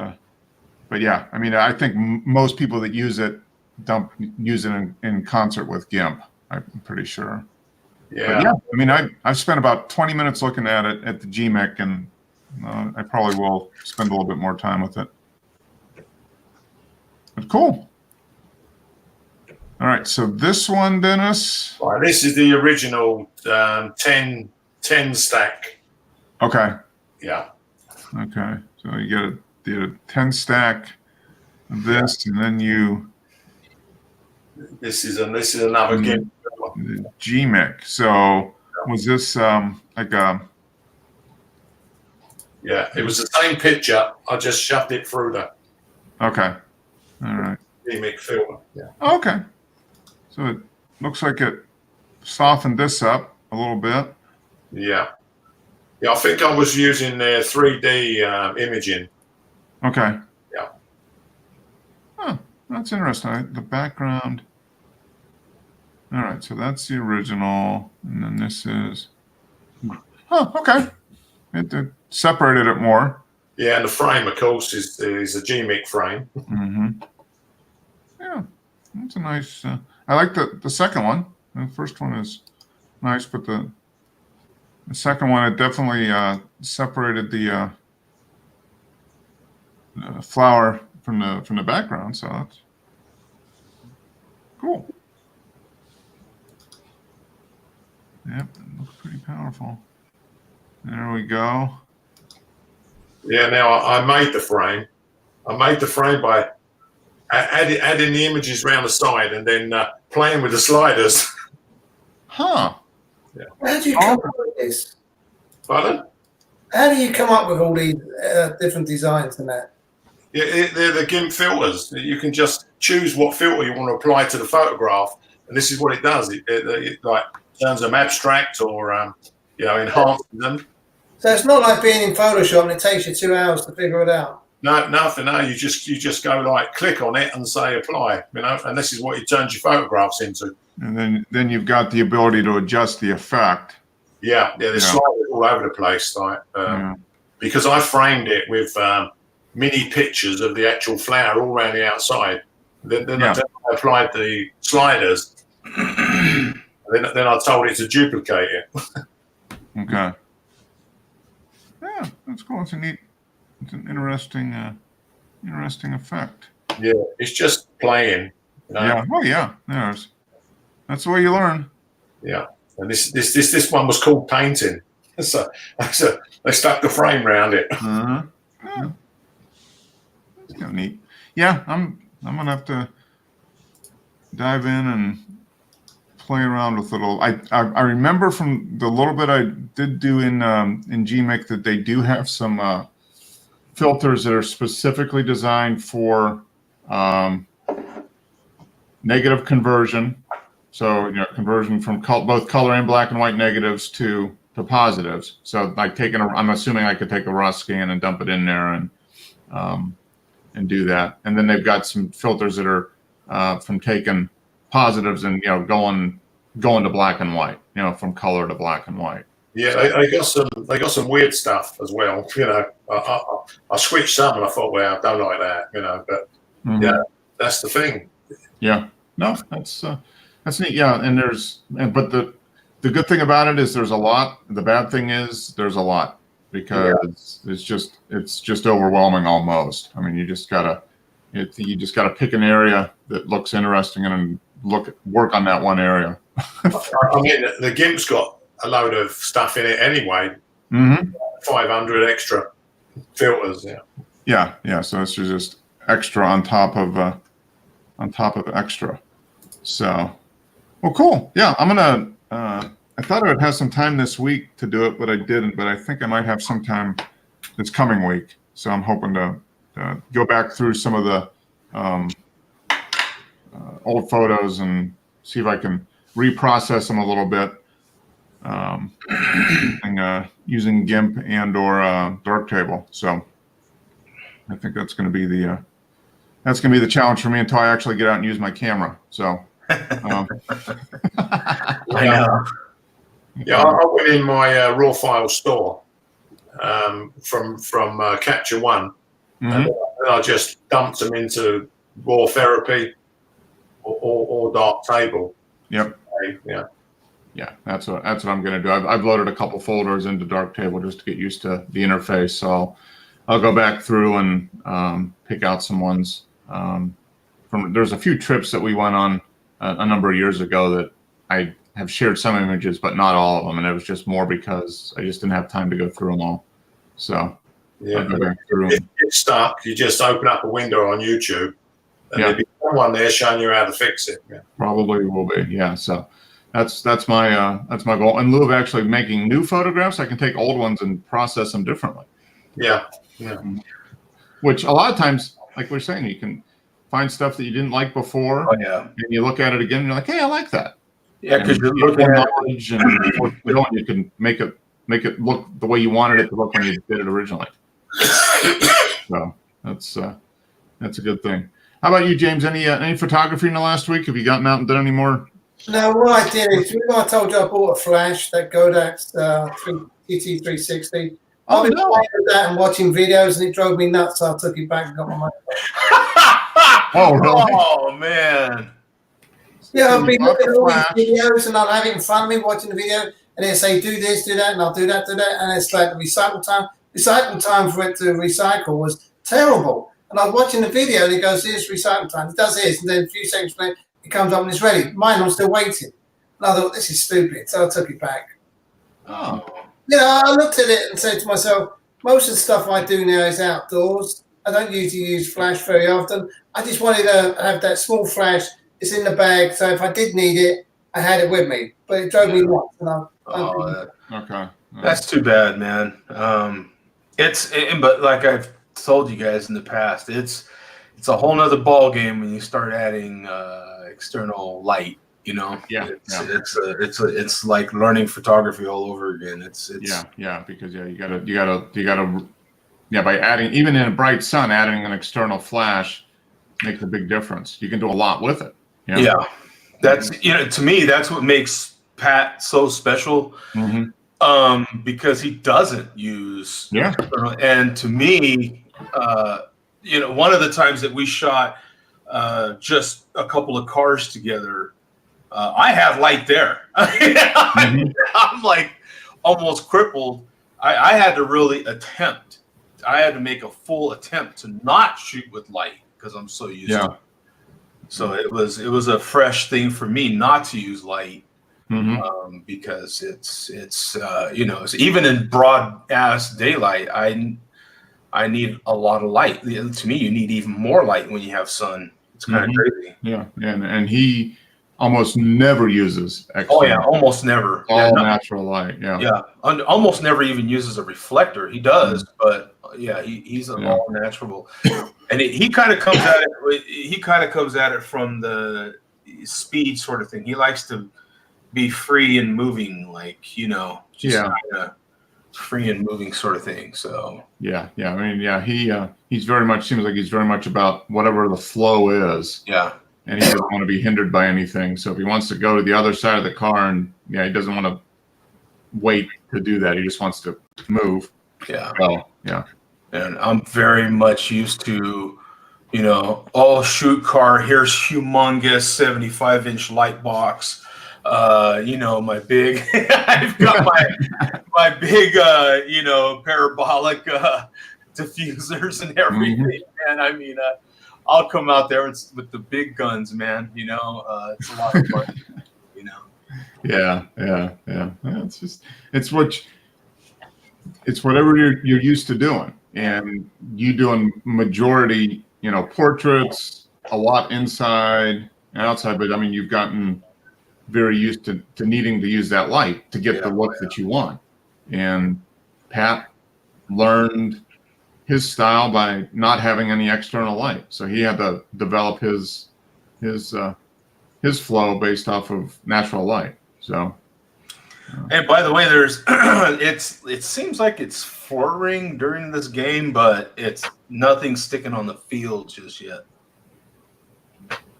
yeah, I mean, I think most people that use it don't use it in concert with GIMP. I'm pretty sure. Yeah. But yeah, I mean, I've spent about 20 minutes looking at it at the GMIC, and I probably will spend a little bit more time with it. But cool. All right, so this one, Dennis. Right, this is the original 10 stack. Okay. Yeah. Okay. So you get a 10 stack of this, and then This is another GIMP. the GMIC. So was this like a? Yeah, it was the same picture. I just shoved it through the Okay. All right. Gmig filter. Yeah. Okay. So it looks like it softened this up a little bit. Yeah. Yeah, I think I was using their 3D imaging. Okay. Yeah. Oh, that's interesting. The background. All right, so that's the original, and then this is. Oh, okay. It separated it more. Yeah, and the frame, of course, is a Gmig frame. Mm-hmm. Yeah, that's a nice. I like the second one. The first one is nice, but the second one, it definitely separated the flower from the background. So that's cool. Yep, it looks pretty powerful. There we go. Yeah, now I made the frame. I made the frame by adding the images around the side and then playing with the sliders. Huh. Yeah. How do you come up with this? Pardon? How do you come up with all these different designs and that? Yeah, they're the GIMP filters. You can just choose what filter you want to apply to the photograph, and this is what it does. It like turns them abstract or enhances them. So it's not like being in Photoshop and it takes you 2 hours to figure it out. No, nothing. No, you just go like click on it and say apply. And this is what it turns your photographs into. And then you've got the ability to adjust the effect. Yeah. There's sliders all over the place, like because I framed it with mini pictures of the actual flower all around the outside. Then I applied the sliders. then I told it to duplicate it. Okay. Yeah, that's cool. It's an interesting effect. Yeah, it's just playing. Yeah. Oh yeah. That's the way you learn. Yeah. And this one was called painting. So they stuck the frame around it. Uh-huh. Yeah. That's kind of neat. Yeah, I'm gonna have to dive in and play around with it. I remember from the little bit I did do in GMIC that they do have some filters that are specifically designed for negative conversion. So conversion from both color and black and white negatives to positives. So like I'm assuming I could take a raw scan and dump it in there and do that. And then they've got some filters that are from taking positives and going to black and white. From color to black and white. Yeah, they got some weird stuff as well. I switched some and I thought, well, I don't like that. But yeah, that's the thing. Yeah, no, that's neat. Yeah, but the good thing about it is there's a lot. The bad thing is there's a lot because it's just overwhelming almost. I mean, you just gotta pick an area that looks interesting and work on that one area. I mean, the GIMP's got a load of stuff in it anyway. 500 extra filters. Yeah. So it's just extra on top of extra. So, well, cool. Yeah, I'm gonna. I thought I would have some time this week to do it, but I didn't. But I think I might have some time this coming week. So I'm hoping to go back through some of the old photos and see if I can reprocess them a little bit using GIMP and or Darktable. So I think that's going to be the challenge for me until I actually get out and use my camera. So. I Yeah, I went in my raw file store from Capture One, Mhm. and I just dumped them into Raw Therapy or Darktable. Yep. Yeah. Yeah, that's what I'm going to do. I've loaded a couple folders into Darktable just to get used to the interface. So I'll go back through and pick out some ones. There's a few trips that we went on a number of years ago that I have shared some images, but not all of them. And it was just more because I just didn't have time to go through them all. So Yeah. I'll go back through. If you get stuck, you just open up a window on YouTube, and Yeah. there'll be someone there showing you how to fix it. Yeah. Probably will be. Yeah. So that's my goal. In lieu of actually making new photographs, I can take old ones and process them differently. Yeah. Which a lot of times, like we're saying, you can find stuff that you didn't like before, Oh yeah, and you look at it again, and you're like, "Hey, I like that." yeah, because And you're you have looking more at knowledge, and you can make it look the way you wanted it to look when you did it originally. So that's a good thing. How about you, James? Any photography in the last week? Have you gotten out and done any more? No, what I did is, remember I told you I bought a flash, that Kodak TT360. I've been playing with that and watching videos, and it drove me nuts. So I took it back and got my money. Oh, really? Oh man. Yeah, So I've you been bought looking the at all flash. these videos, and I'll have it in front of me watching the video, and they say do this, do that, and I'll do that, and it's like recycle time. Recycle time for it to recycle was terrible. And I was watching the video, and it goes, "Here's recycle time." It does this, and then a few seconds later, it comes up and it's ready. Mine, I'm still waiting. And I thought, this is stupid, so I took it back. Oh, You know, I looked at it and said to myself, most of the stuff I do now is outdoors. I don't usually use flash very often. I just wanted to have that small flash. It's in the bag, so if I did need it, I had it with me. But it drove me nuts. And okay. That's too bad, man. But like I've told you guys in the past, it's a whole nother ball game when you start adding external light. You know, Yeah, it's like learning photography all over again. It's because you gotta by adding, even in a bright sun, adding an external flash makes a big difference. You can do a lot with it. Yeah. That's to me that's what makes Pat so special. Mm-hmm. Because he doesn't use Yeah. And to me, one of the times that we shot just a couple of cars together, I have light there. I'm like almost crippled. I had to really attempt. I had to make a full attempt to not shoot with light because I'm so used to it. So it was a fresh thing for me not to use light. Mm-hmm. Because it's even in broad ass daylight, I need a lot of light. To me, you need even more light when you have sun. It's kind of crazy. Yeah, and he almost never uses external. Oh yeah, almost never. All natural light. Yeah. Almost never even uses a reflector. He does, but yeah, he's all natural. And he kind of comes at it. He kind of comes at it from the speed sort of thing. He likes to be free and moving, free and moving sort of thing. So he's very much seems like he's very much about whatever the flow is. Yeah. And he doesn't want to be hindered by anything. So if he wants to go to the other side of the car and he doesn't want to wait to do that. He just wants to move. Yeah. Oh, yeah. And I'm very much used to, shoot car, here's humongous 75-inch light box. My big, I've got my big, parabolic diffusers and everything. Mm-hmm. And I mean, I'll come out there with the big guns, man. It's a lot of fun. Yeah. It's whatever you're used to doing, and you doing majority, portraits, a lot inside and outside. But I mean, you've gotten very used to needing to use that light to get the look that you want. And Pat learned his style by not having any external light, so he had to develop his flow based off of natural light. So And by the way, there's it seems like it's fluttering during this game, but it's nothing sticking on the field just yet.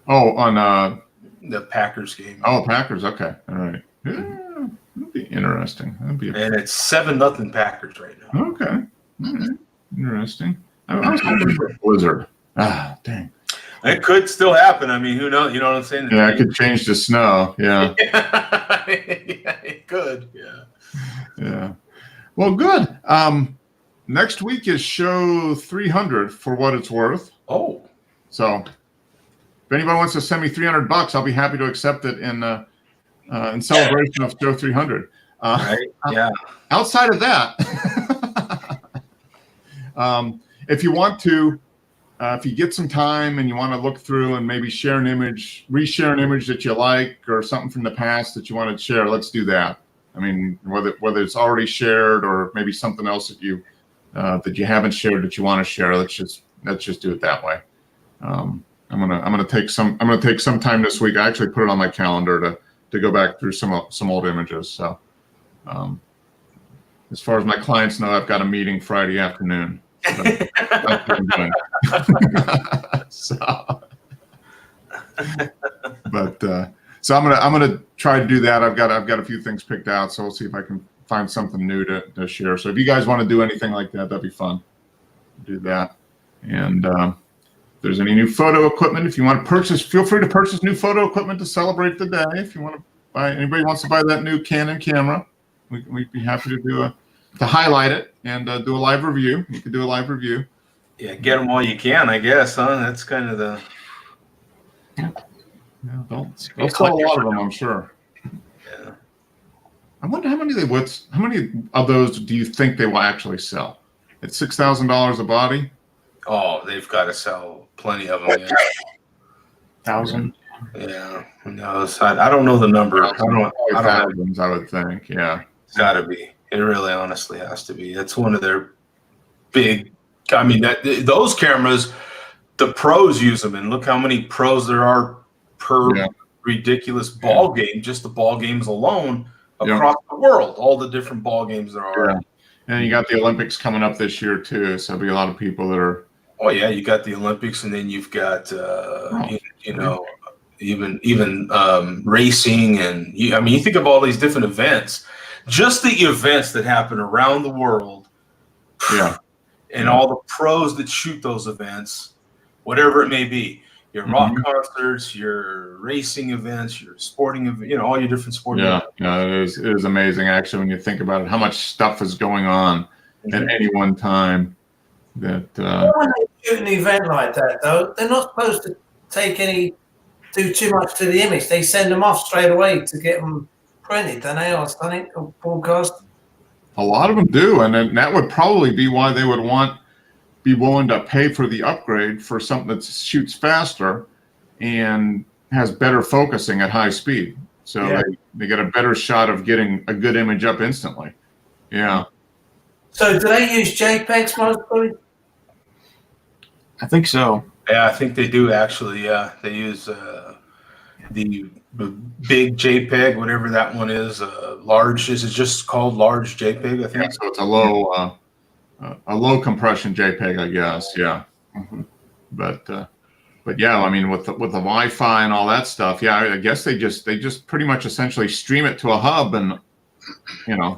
Oh, on The Packers game. oh, Packers. Okay, all right. Yeah, that'd be interesting. That'd be And it's 7-0 Packers right now. okay. All right. Interesting. I was hoping for a blizzard. Ah, dang. It could still happen. I mean, who knows? You know what I'm saying? Yeah, I could change to snow. Yeah, Yeah, it could. Yeah. yeah. Well, good. Next week is show 300 for what it's worth. Oh. So, if anybody wants to send me $300, I'll be happy to accept it in celebration of show 300. Right. Yeah. Outside of that, if you want to, if you get some time and you want to look through and maybe share an image, reshare an image that you like or something from the past that you want to share, let's do that. I mean, whether it's already shared or maybe something else that you haven't shared that you want to share, let's just do it that way. I'm gonna take some time this week. I actually put it on my calendar to go back through some old images. So, as far as my clients know, I've got a meeting Friday afternoon. So that's what I'm doing. So I'm gonna try to do that. I've got a few things picked out, so we'll see if I can find something new to share. So if you guys want to do anything like that, that'd be fun. Do that. And if there's any new photo equipment, if you want to purchase, feel free to purchase new photo equipment to celebrate the day. If you want to buy, anybody wants to buy that new Canon camera, we'd be happy to highlight it and do a live review. You could do a live review. Yeah, get them while you can, I guess, huh? That's kind of the. Yeah, they'll sell a lot of them, I'm sure. Yeah. I wonder how many of those do you think they will actually sell? At $6,000 a body? Oh, they've got to sell plenty of them. Yeah. 1,000. Yeah. No, I don't know the number. I don't Thousands, I would think. Yeah. It's got to be. It really, honestly, has to be. That's one of their big. I mean, those cameras, the pros use them, and look how many pros there are per ridiculous ball game. Just the ball games alone across the world, all the different ball games there are. Yeah. And you got the Olympics coming up this year too, so there'll be a lot of people that are. Oh yeah, you got the Olympics, and then you've got even racing, and you think of all these different events. Just the events that happen around the world, and all the pros that shoot those events, whatever it may be, your rock concerts, your racing events, your sporting events, all your different sporting events. Yeah, it is amazing actually when you think about it, how much stuff is going on at any one time. That when they shoot an event like that, though, they're not supposed to do too much to the image. They send them off straight away to get them printed, don't they, or something, or broadcast? A lot of them do, and then that would probably be why they would be willing to pay for the upgrade for something that shoots faster and has better focusing at high speed. So they get a better shot of getting a good image up instantly. Yeah. So do they use JPEGs mostly? I think so. Yeah, I think they do actually. Yeah, they use the big JPEG, whatever that one is. Large, is it just called large JPEG? I think. Yeah, so it's a low compression JPEG, I guess. Yeah. But yeah, I mean, with the Wi-Fi and all that stuff, yeah, I guess they just pretty much essentially stream it to a hub, and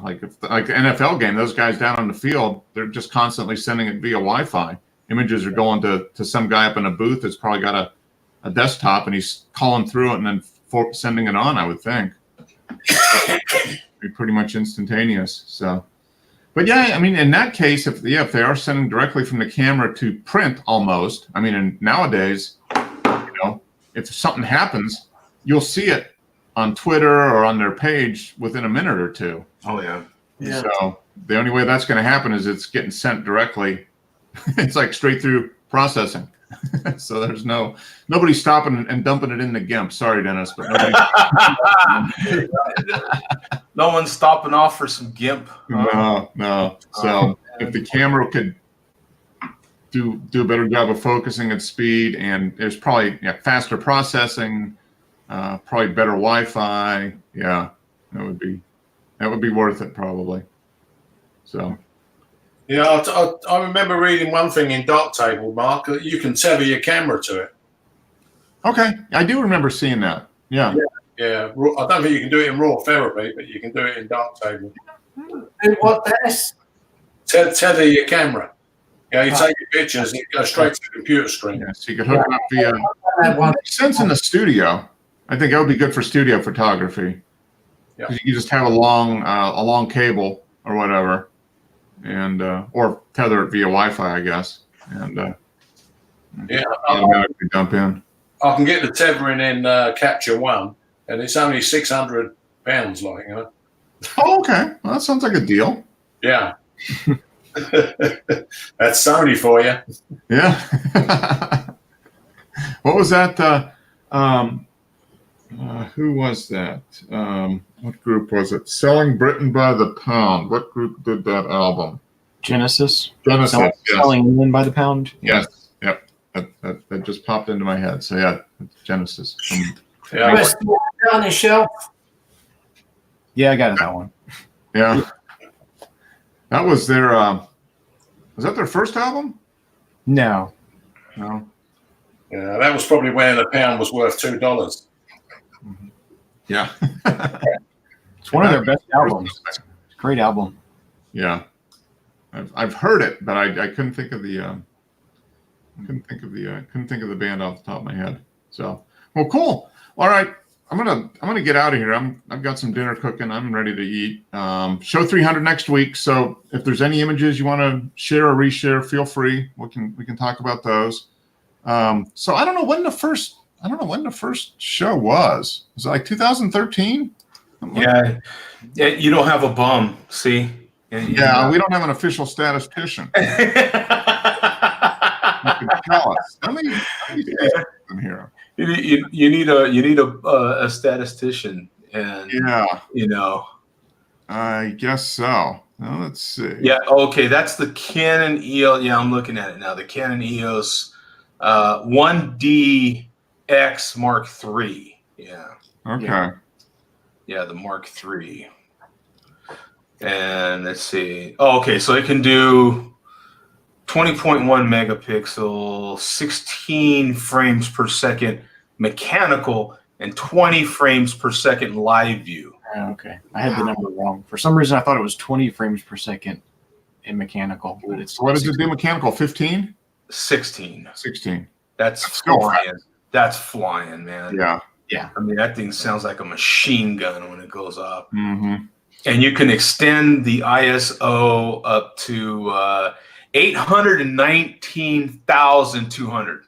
like the NFL game, those guys down on the field, they're just constantly sending it via Wi-Fi. Images are going to some guy up in a booth that's probably got a desktop, and he's calling through it and then sending it on, I would think. Be pretty much instantaneous. So, but yeah, I mean, in that case, if they are sending directly from the camera to print, almost. I mean, and nowadays, if something happens, you'll see it on Twitter or on their page within a minute or two. Oh yeah. So the only way that's going to happen is it's getting sent directly. It's like straight through processing. So there's nobody stopping and dumping it in the GIMP. Sorry, Dennis, but no one's stopping off for some GIMP. No. So if the camera could do a better job of focusing at speed, and there's probably faster processing, probably better Wi-Fi. Yeah, that would be That would be worth it probably. So Yeah, I remember reading one thing in Darktable, Mark, that you can tether your camera to it. okay, I do remember seeing that. Yeah. Yeah, I don't think you can do it in Raw Therapy, but you can do it in Darktable. Do what, Dennis? Tether your camera. Yeah, you take your pictures and it goes straight to the computer screen. Yeah, so you could hook it up via. That one. Makes sense in the studio. I think that would be good for studio photography. Yeah. 'Cause you can just have a long cable or whatever, and or tether it via Wi-Fi, I guess, and Yeah, automatically dump in. I can get the tethering in Capture One, and it's only £600, like, you know. Oh, okay. Well, that sounds like a deal. Yeah. That's Sony for you. Yeah. What was that? Who was that? What group was it? Selling Britain by the Pound. What group did that album? Genesis. Genesis. Selling, Yes. selling England by the pound. Yes. Yep. That just popped into my head. So yeah, Genesis. Yeah. Rest down your shelf. Yeah, I got that one. Yeah. That was their. Was that their first album? No. No. Yeah, that was probably when the pound was worth $2. Yeah. It's one of their best albums. It's a great album. Yeah. I've heard it, but I couldn't think of the couldn't think of the band off the top of my head. So well, cool. All right. I'm gonna get out of here. I've got some dinner cooking. I'm ready to eat. Show 300 next week. So if there's any images you want to share or reshare, feel free. We can talk about those. So I don't know when the first show was. Was it like 2013? Yeah, you don't have a bum. See? Yeah, we don't have an official statistician. You can tell us. How many in here? You need a statistician, and Yeah, I guess so. Well, let's see. Yeah, okay, that's the Canon EOS. Yeah, I'm looking at it now. The Canon EOS 1DX Mark III. Yeah. Okay. Yeah, the Mark III. And let's see. Oh, okay, so it can do 20.1 megapixel, 16 frames per second mechanical, and 20 frames per second live view. Oh, okay. I had the number wrong. For some reason, I thought it was 20 frames per second in mechanical, but it's So what does it do mechanical? 15? 16. 16. That's Still flying. That's flying, man. Yeah. I mean, that thing sounds like a machine gun when it goes up. Mm-hmm. And you can extend the ISO up to 819,200.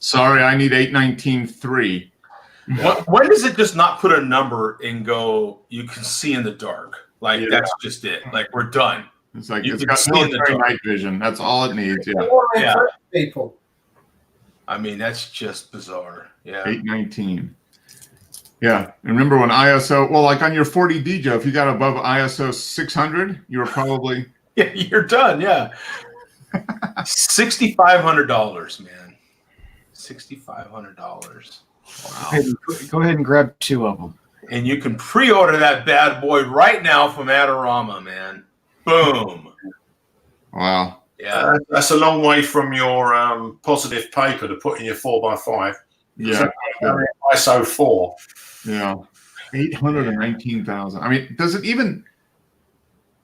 Sorry, I need 819.3. When does it just not put a number and go, you can see in the dark? Like, that's just it. Like, we're done. It's like You it's can got see in the military dark. night vision. That's all it needs. Yeah. Yeah. People. I mean, that's just bizarre. Yeah. 819. Yeah. And remember when ISO, well, like on your 40D, Joe, if you got above ISO 600, you were probably. Yeah, you're done. Yeah. $6,500, man. $6,500. Wow. Go ahead and grab 2 of them. And you can pre-order that bad boy right now from Adorama, man. Boom. Wow. Yeah. That's a long way from your positive paper to put in your 4x5. Yeah. ISO 4. Yeah. 819,000. I mean, does it even,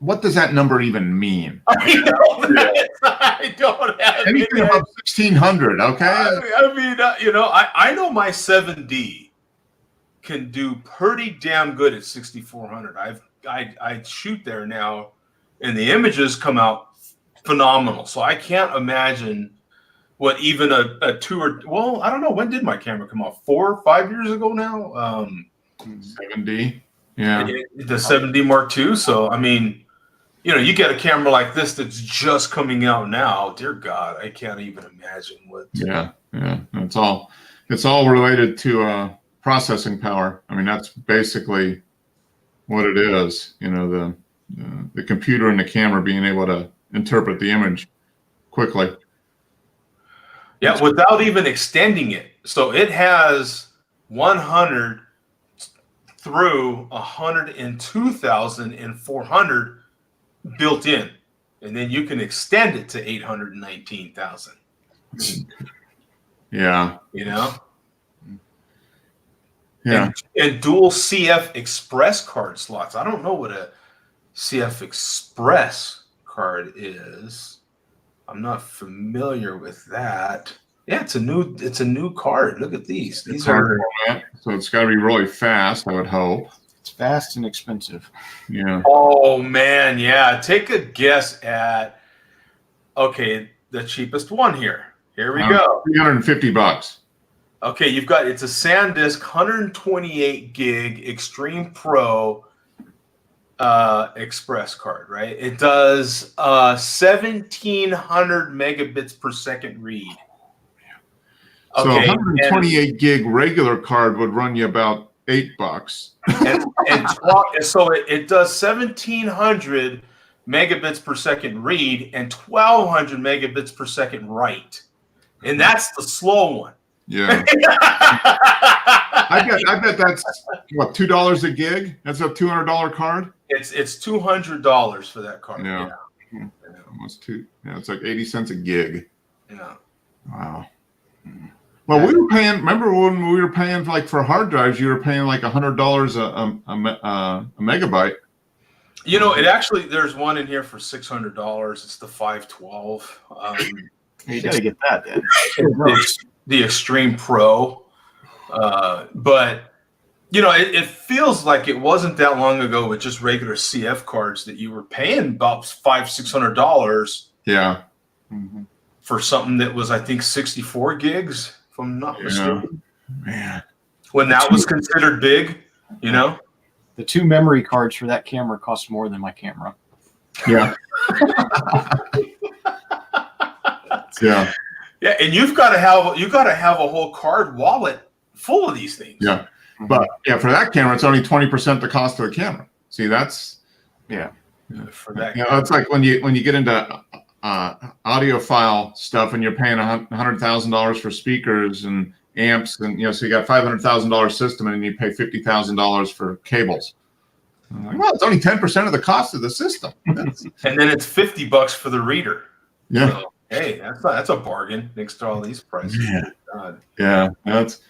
what does that number even mean? I don't have Anything above 1,600, okay? I mean, I know my 7D can do pretty damn good at 6,400. I shoot there now, and the images come out phenomenal. So I can't imagine what even a 2 or, well, I don't know, when did my camera come out? 4 or 5 years ago now. 7D. Yeah. The 7D Mark II. So I mean, you get a camera like this that's just coming out now. Dear God, I can't even imagine what. Yeah. It's all related to processing power. I mean, that's basically what it is. The computer and the camera being able to interpret the image quickly. Yeah, without even extending it. So it has 100 through 102,400 built in, and then you can extend it to 819,000. Yeah. You know. Yeah. And dual CF Express card slots. I don't know what a CF Express card is. I'm not familiar with that. Yeah, it's a new card. Look at these. These are so it's got to be really fast, I would hope. It's fast and expensive. Yeah. Oh man, yeah. Take a guess at the cheapest one here. Here we go. $350. Okay, it's a SanDisk 128 gig Extreme Pro Express card, right? It does 1700 megabits per second read. So 128 gig regular card would run you about $8. So it does 1700 megabits per second read and 1200 megabits per second write, and that's the slow one. Yeah. I bet that's what, $2 a gig? That's a $200 card? It's $200 for that card. Yeah. Almost two. Yeah, it's like 80 cents a gig. Yeah. Wow. Well, we were paying, remember when we were paying like for hard drives, you were paying like $100 a megabyte. You know, it actually, there's one in here for $600. It's the 512. You gotta get that then. The Extreme Pro. But, you know, it feels like it wasn't that long ago with just regular CF cards that you were paying about $500-$600 Yeah. for something that was, I think, 64 gigs, if I'm not mistaken. Man. When that was considered big, you know? The 2 memory cards for that camera cost more than my camera. Yeah. Yeah. Yeah, and you've got to have a whole card wallet full of these things. Yeah. But yeah, for that camera, it's only 20% the cost of the camera. See, that's For that, you know, it's like when you get into audiophile stuff and you're paying $100,000 for speakers and amps, and you know, so you got $500,000 system and you pay $50,000 for cables. I'm like, well, it's only 10% of the cost of the system. and then it's $50 for the reader. Yeah. So, hey, that's a bargain next to all these prices. Yeah. God. Yeah. That's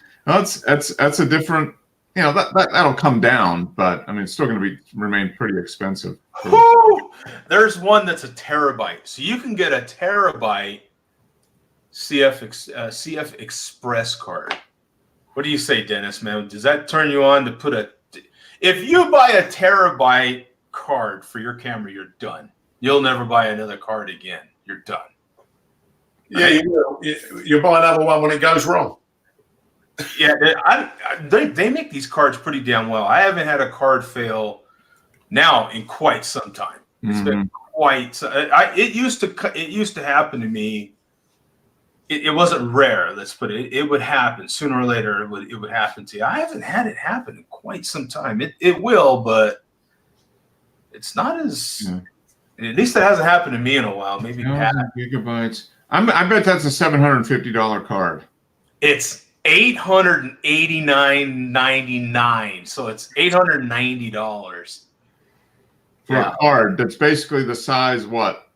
a different. You know, that'll come down, but I mean, it's still going to remain pretty expensive. Woo! There's one that's a terabyte, so you can get a terabyte CF Express card. What do you say, Dennis? Man, does that turn you on to put a? If you buy a terabyte card for your camera, you're done. You'll never buy another card again. You're done. Yeah, you will. You'll buy another one when it goes wrong. Yeah, they make these cards pretty damn well. I haven't had a card fail now in quite some time. It's been quite. It used to happen to me. It wasn't rare. Let's put it. It would happen sooner or later. It would happen to you. I haven't had it happen in quite some time. It will, but it's not as. At least it hasn't happened to me in a while. Maybe gigabytes. I bet that's a $750 card. It's $889.99, so it's $890 for a card that's basically the size, what,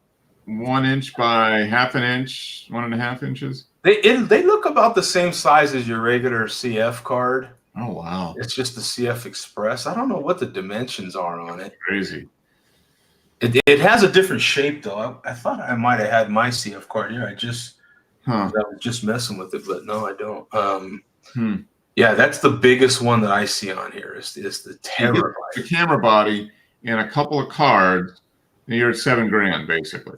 1 inch by half an inch, 1.5 inches. They look about the same size as your regular CF card. Oh wow! It's just the CF Express. I don't know what the dimensions are on it. Crazy. It has a different shape though. I thought I might have had my CF card here. I was just messing with it, but no, I don't. Yeah, that's the biggest one that I see on here is the terabyte. The camera body and a couple of cards, and you're at $7,000 basically.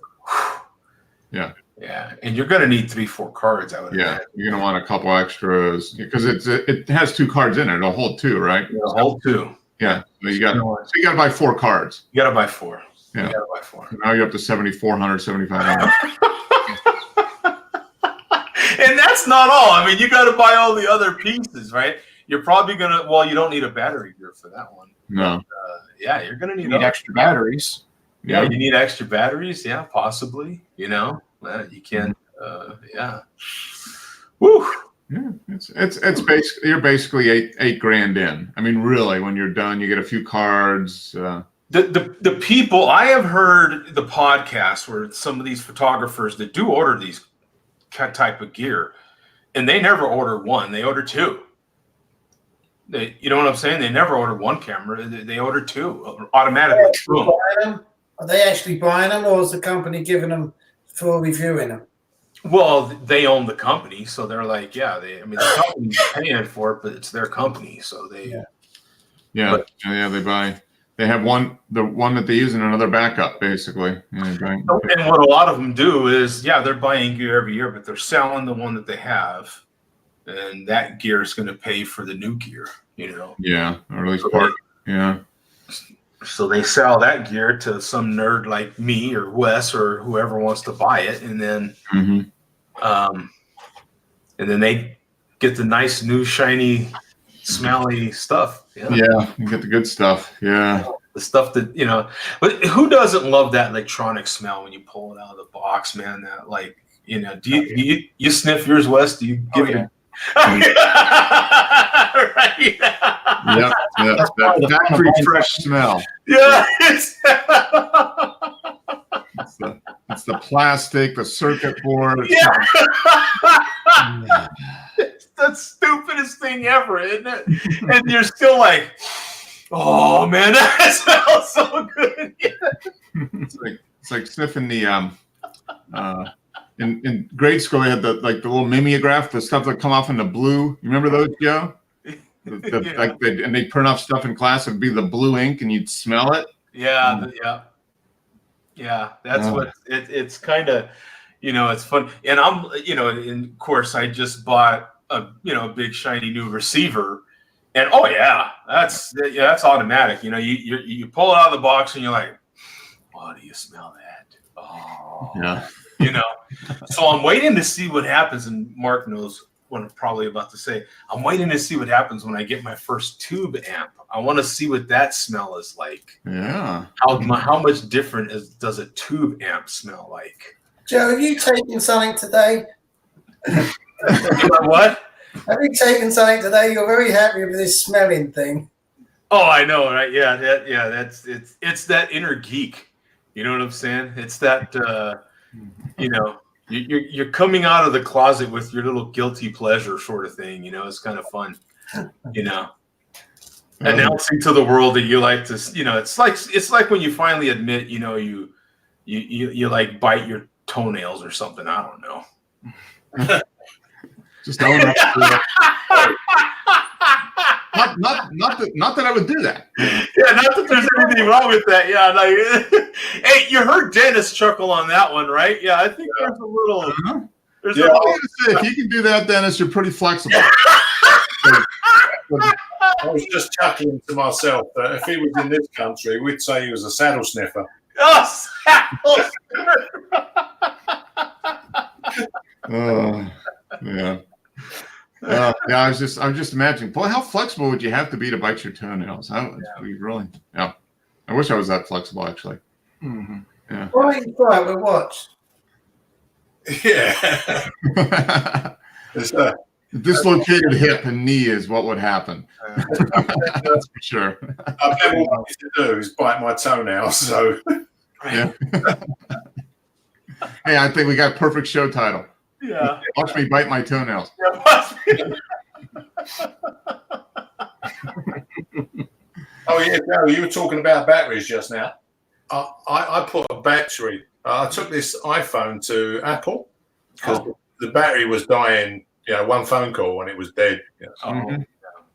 Yeah. Yeah, and you're gonna need 3-4 cards. I would. Yeah, you're gonna want a couple extras because it has 2 cards in it. It'll hold 2, right? It'll hold 2. Yeah, so you got to buy 4 cards. You got to buy 4. Yeah. You got to buy 4. Now you're up to $7,400, $7,500. And that's not all. I mean, you got to buy all the other pieces, right? You're probably gonna. Well, you don't need a battery gear for that one. No. Yeah, you're gonna need extra batteries. Yeah, you need extra batteries. Yeah, possibly. You know, you can. Yeah. Woo. Yeah, it's basically you're basically eight grand in. I mean, really, when you're done, you get a few cards. The people I have heard the podcast where some of these photographers that do order these type of gear, and they never order one; they order two. You know what I'm saying? They never order one camera; they order two automatically. Are they actually buying them, or is the company giving them for reviewing them? Well, they own the company, so they're like, yeah. The company's paying for it, but it's their company, so they. Yeah, they buy. They have the one that they use in another backup, basically. Yeah, and what a lot of them do is, they're buying gear every year, but they're selling the one that they have, and that gear is going to pay for the new gear. Yeah, or at least part. Yeah. So they sell that gear to some nerd like me or Wes or whoever wants to buy it, and then, and then they get the nice new shiny, smelly stuff. Yeah, you get the good stuff. Yeah, the stuff that But who doesn't love that electronic smell when you pull it out of the box, man? That do you sniff yours, Wes? Do you give it? Right. Yeah, that factory fresh smell. Yeah, it's the plastic, the circuit board. Yeah. It's the stupidest thing ever, isn't it? And you're still like, oh man, that smells so good. It's like sniffing the in grade school they had the little mimeograph, the stuff that come off in the blue. You remember those, Joe? And they'd print off stuff in class. It'd be the blue ink, and you'd smell it. Yeah. That's what it's kind of, it's fun. And I'm, and of course, I just bought a big shiny new receiver, and that's automatic. You pull it out of the box, and you're like, oh, do you smell that? Oh, yeah. So I'm waiting to see what happens, and Mark knows what I'm probably about to say. I'm waiting to see what happens when I get my first tube amp. I want to see what that smell is like. Yeah. How much different does a tube amp smell like? Joe, have you taken something today? What? Have you taken something today? You're very happy with this smelling thing. Oh, I know, right? Yeah, it's that inner geek. You know what I'm saying? It's that you're coming out of the closet with your little guilty pleasure sort of thing. It's kind of fun. Announcing to the world that you like to. It's like when you finally admit, you like bite your toenails or something. I don't know. Just own up to it. Not that I would do that. Yeah, not that there's anything wrong with that. Yeah, hey, you heard Dennis chuckle on that one, right? Yeah, I think there's a little. Uh-huh. If you can do that, Dennis, you're pretty flexible. I was just chuckling to myself that if he was in this country, we'd say he was a saddle sniffer. Oh, saddle sniffer. Yeah. I was just imagining, boy, how flexible would you have to be to bite your toenails? I wish I was that flexible, actually. Mm-hmm. Yeah. Why are you quiet? We'll watch. Yeah. Dislocated hip and knee is what would happen. That's for sure. I've never wanted to do is bite my toenails. So. Yeah. Hey, I think we got a perfect show title. Yeah. Watch me bite my toenails. Oh yeah, Joe, you were talking about batteries just now. I put a battery. I took this iPhone to Apple because the battery was dying. One phone call and it was dead.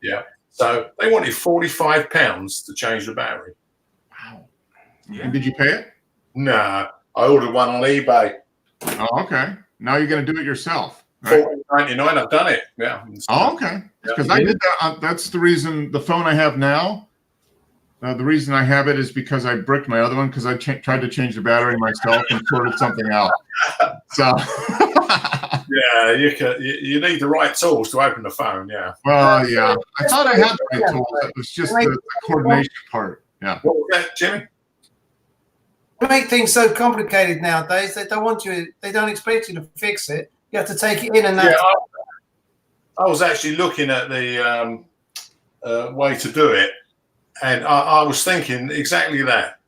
Yeah. So they wanted £45 to change the battery. Wow. Yeah. And did you pay it? Nah, I ordered one on eBay. Oh, okay. Now you're going to do it yourself. Right? $14.99. I've done it. Yeah. Oh, okay. Because I did that. That's the reason the phone I have now. The reason I have it is because I bricked my other one because I tried to change the battery myself and sorted something out. So. Yeah, you need the right tools to open the phone. Yeah. Well, yeah. I thought I had the right tools. It was just the coordination part. Yeah. What was that, Jimmy? They make things so complicated nowadays. They don't want you. They don't expect you to fix it. You have to take it in and I was actually looking at the way to do it, and I was thinking exactly that.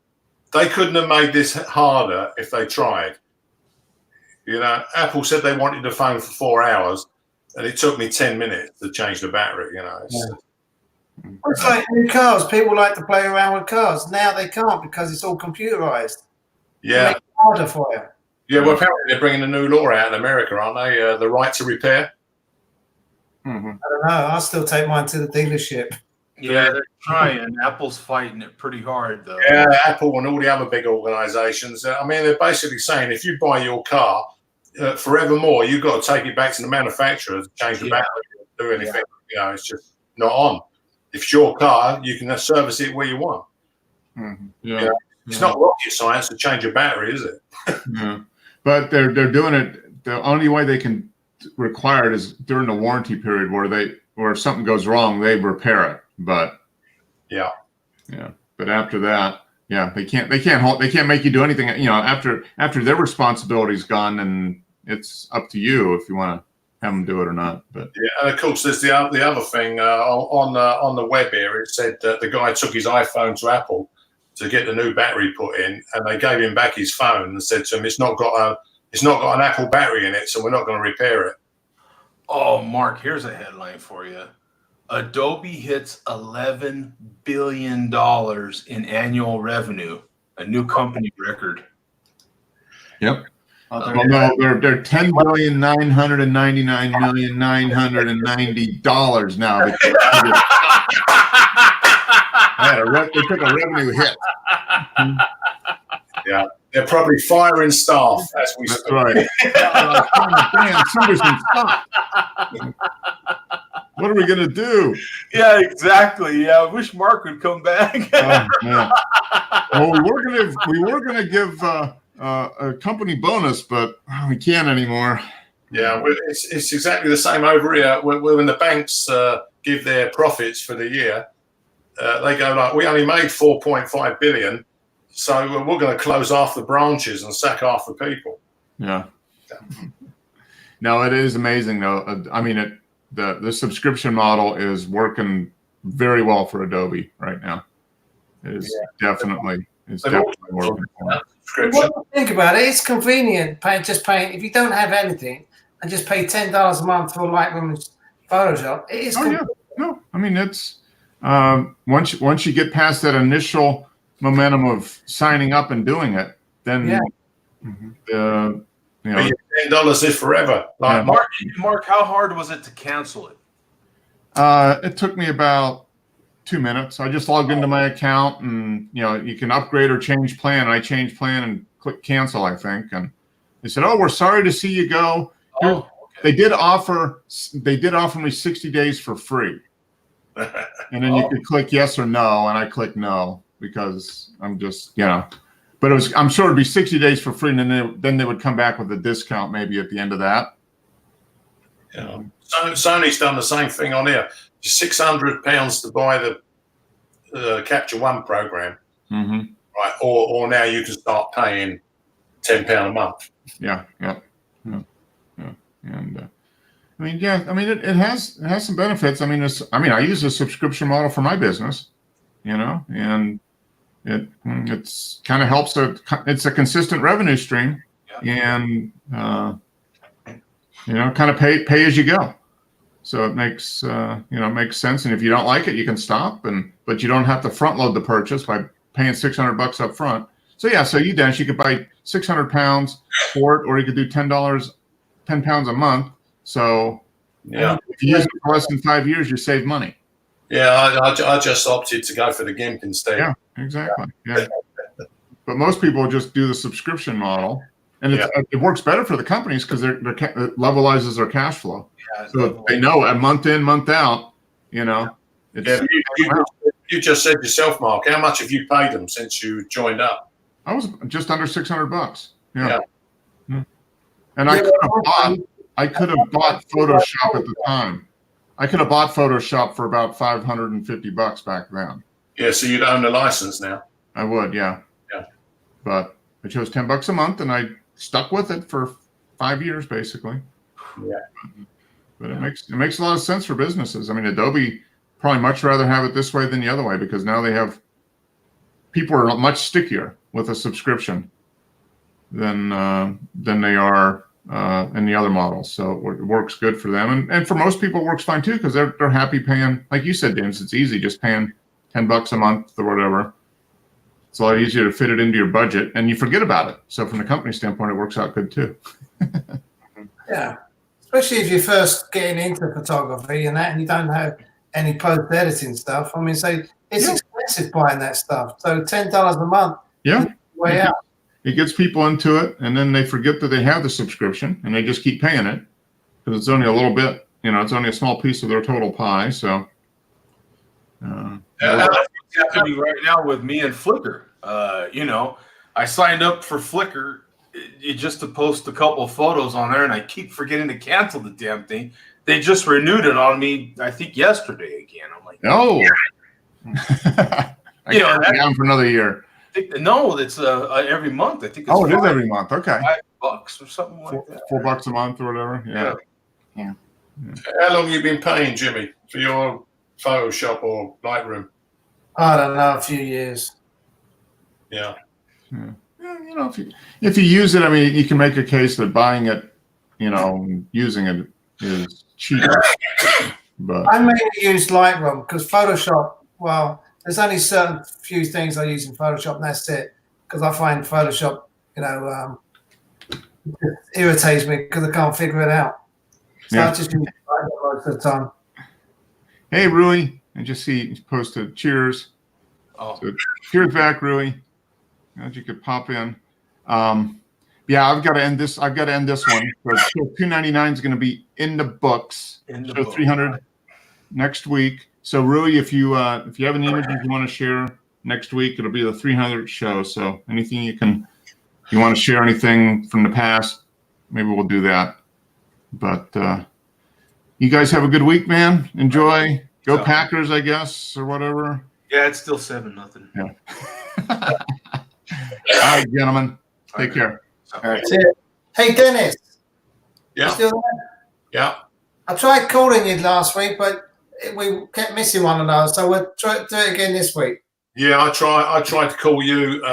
They couldn't have made this harder if they tried. You know, Apple said they wanted the phone for 4 hours, and it took me 10 minutes to change the battery. You know, It's like new cars. People like to play around with cars. Now they can't because it's all computerized. yeah, Make it harder for you. yeah. Well, apparently they're bringing a new law out in America, aren't they? The right to repair. Mm-hmm. I don't know. I'll still take mine to the dealership. Yeah, they're trying. Apple's fighting it pretty hard, though. Yeah, Apple and all the other big organisations. I mean, they're basically saying if you buy your car forevermore, you've got to take it back to the manufacturer to change the battery, or do anything. You know, it's just not on. If it's your car, you can service it where you want. Mm-hmm. Yeah. It's not rocket science to change a battery, is it? Yeah. But they're doing it. The only way they can require it is during the warranty period where if something goes wrong, they repair it. But yeah. But after that, they can't make you do anything. You know, after their responsibility's gone, and it's up to you if you want to have them do it or not. But yeah, and of course, there's the other thing on the web here. It said that the guy took his iPhone to Apple to get the new battery put in, and they gave him back his phone and said to him, "It's not got an Apple battery in it, so we're not going to repair it." Oh, Mark, here's a headline for you. Adobe hits $11 billion in annual revenue, a new company record. Yep. Well, no, they're $10,999,990 now. They took a revenue hit. Yeah, they're probably firing staff as we speak. That's right. Dan Sanderson, stop. What are we gonna do? Yeah, exactly. Yeah, I wish Mark would come back. Oh, man. Well, we were gonna give a company bonus, but we can't anymore. Yeah, it's exactly the same over here. When the banks give their profits for the year, they go like, "We only made 4.5 billion, so we're going to close half the branches and sack half the people." Yeah. No, it is amazing though. I mean, the subscription model is working very well for Adobe right now. It is definitely working for them. What do you think about it? It's convenient. Just paying if you don't have anything and just pay $10 a month for Lightroom and Photoshop. It is. No, I mean it's once you get past that initial momentum of signing up and doing it, then $10 is forever. Like Mark, how hard was it to cancel it? It took me about 2 minutes. I just logged into my account, and you can upgrade or change plan. I changed plan and click cancel, I think, and they said, "Oh, we're sorry to see you go." Okay. They did offer me 60 days for free, and then you could click yes or no, and I clicked no because I'm just But I'm sure it'd be 60 days for free, and then they would come back with a discount maybe at the end of that. Yeah. Sony's done the same thing on here. £600 to buy the Capture One program, right? Or now you can start paying £10 a month. Yeah. And it has some benefits. I mean, I use a subscription model for my business, and it's kind of helps. It's a consistent revenue stream, and kind of pay as you go. So it makes makes sense. And if you don't like it, you can stop, but you don't have to front load the purchase by paying $600 up front. So you could buy 600 pounds for it, or you could do £10 a month. So if you use it for less than 5 years, you save money. Yeah, I just opted to go for the GIMP instead. Yeah, exactly. Yeah. But most people just do the subscription model, and it works better for the companies because it levelizes their cash flow. Yeah, so they know a month in, month out, It's, you just said yourself, Mark, how much have you paid them since you joined up? I was just under $600. Yeah. And I could have bought Photoshop at the time. I could have bought Photoshop for about $550 back then. Yeah, so you'd own the license now. I would, yeah. But I chose $10 a month, and I stuck with it for 5 years, basically. Yeah. But it makes a lot of sense for businesses. I mean, Adobe probably much rather have it this way than the other way, because now people are much stickier with a subscription than they are in the other models. So it works good for them, and for most people it works fine too, because they're happy paying, like you said, James. It's easy, just paying $10 a month or whatever. It's a lot easier to fit it into your budget, and you forget about it. So from the company standpoint, it works out good too. Yeah, especially if you're first getting into photography and that, and you don't have any post editing stuff. I mean, so it's expensive buying that stuff. So $10 a month, Yeah, way out. it gets people into it, and then they forget that they have the subscription, and they just keep paying it because it's only a little bit. It's only a small piece of their total pie. So. That's what's happening right now with me and Flickr. I signed up for Flickr just to post a couple of photos on there, and I keep forgetting to cancel the damn thing. They just renewed it on me, I think, yesterday again. I'm like, oh, I got it down for another year. No, it's every month. I think it's it is every month. Okay, $5 or something like that. $4 a month or whatever. Yeah. How long have you been paying, Jimmy, for your Photoshop or Lightroom? I don't know, a few years. Yeah. If you use it, I mean, you can make a case that buying it, using it is cheaper. But I mainly use Lightroom because Photoshop, well, there's only certain few things I use in Photoshop, and that's it. Because I find Photoshop, it irritates me because I can't figure it out. So I just use Lightroom most of the time. Hey, Rui, I just see you posted cheers. Oh. So, cheers back, Rui. Glad you could pop in. I've got to end this. I've got to end this one. So show 299 is going to be in the books. Show 300 next week. So Rui, if you have any images you want to share next week, it'll be the 300th show. So anything you want to share, anything from the past, maybe we'll do that. But you guys have a good week, man. Enjoy. Go Packers, I guess, or whatever. Yeah, it's still 7-0. Yeah. All right, gentlemen. Take care. All right. Hey, Dennis. Yeah. You still there? Yeah. I tried calling you last week, but we kept missing one another. So we'll do it again this week. Yeah, I tried to call you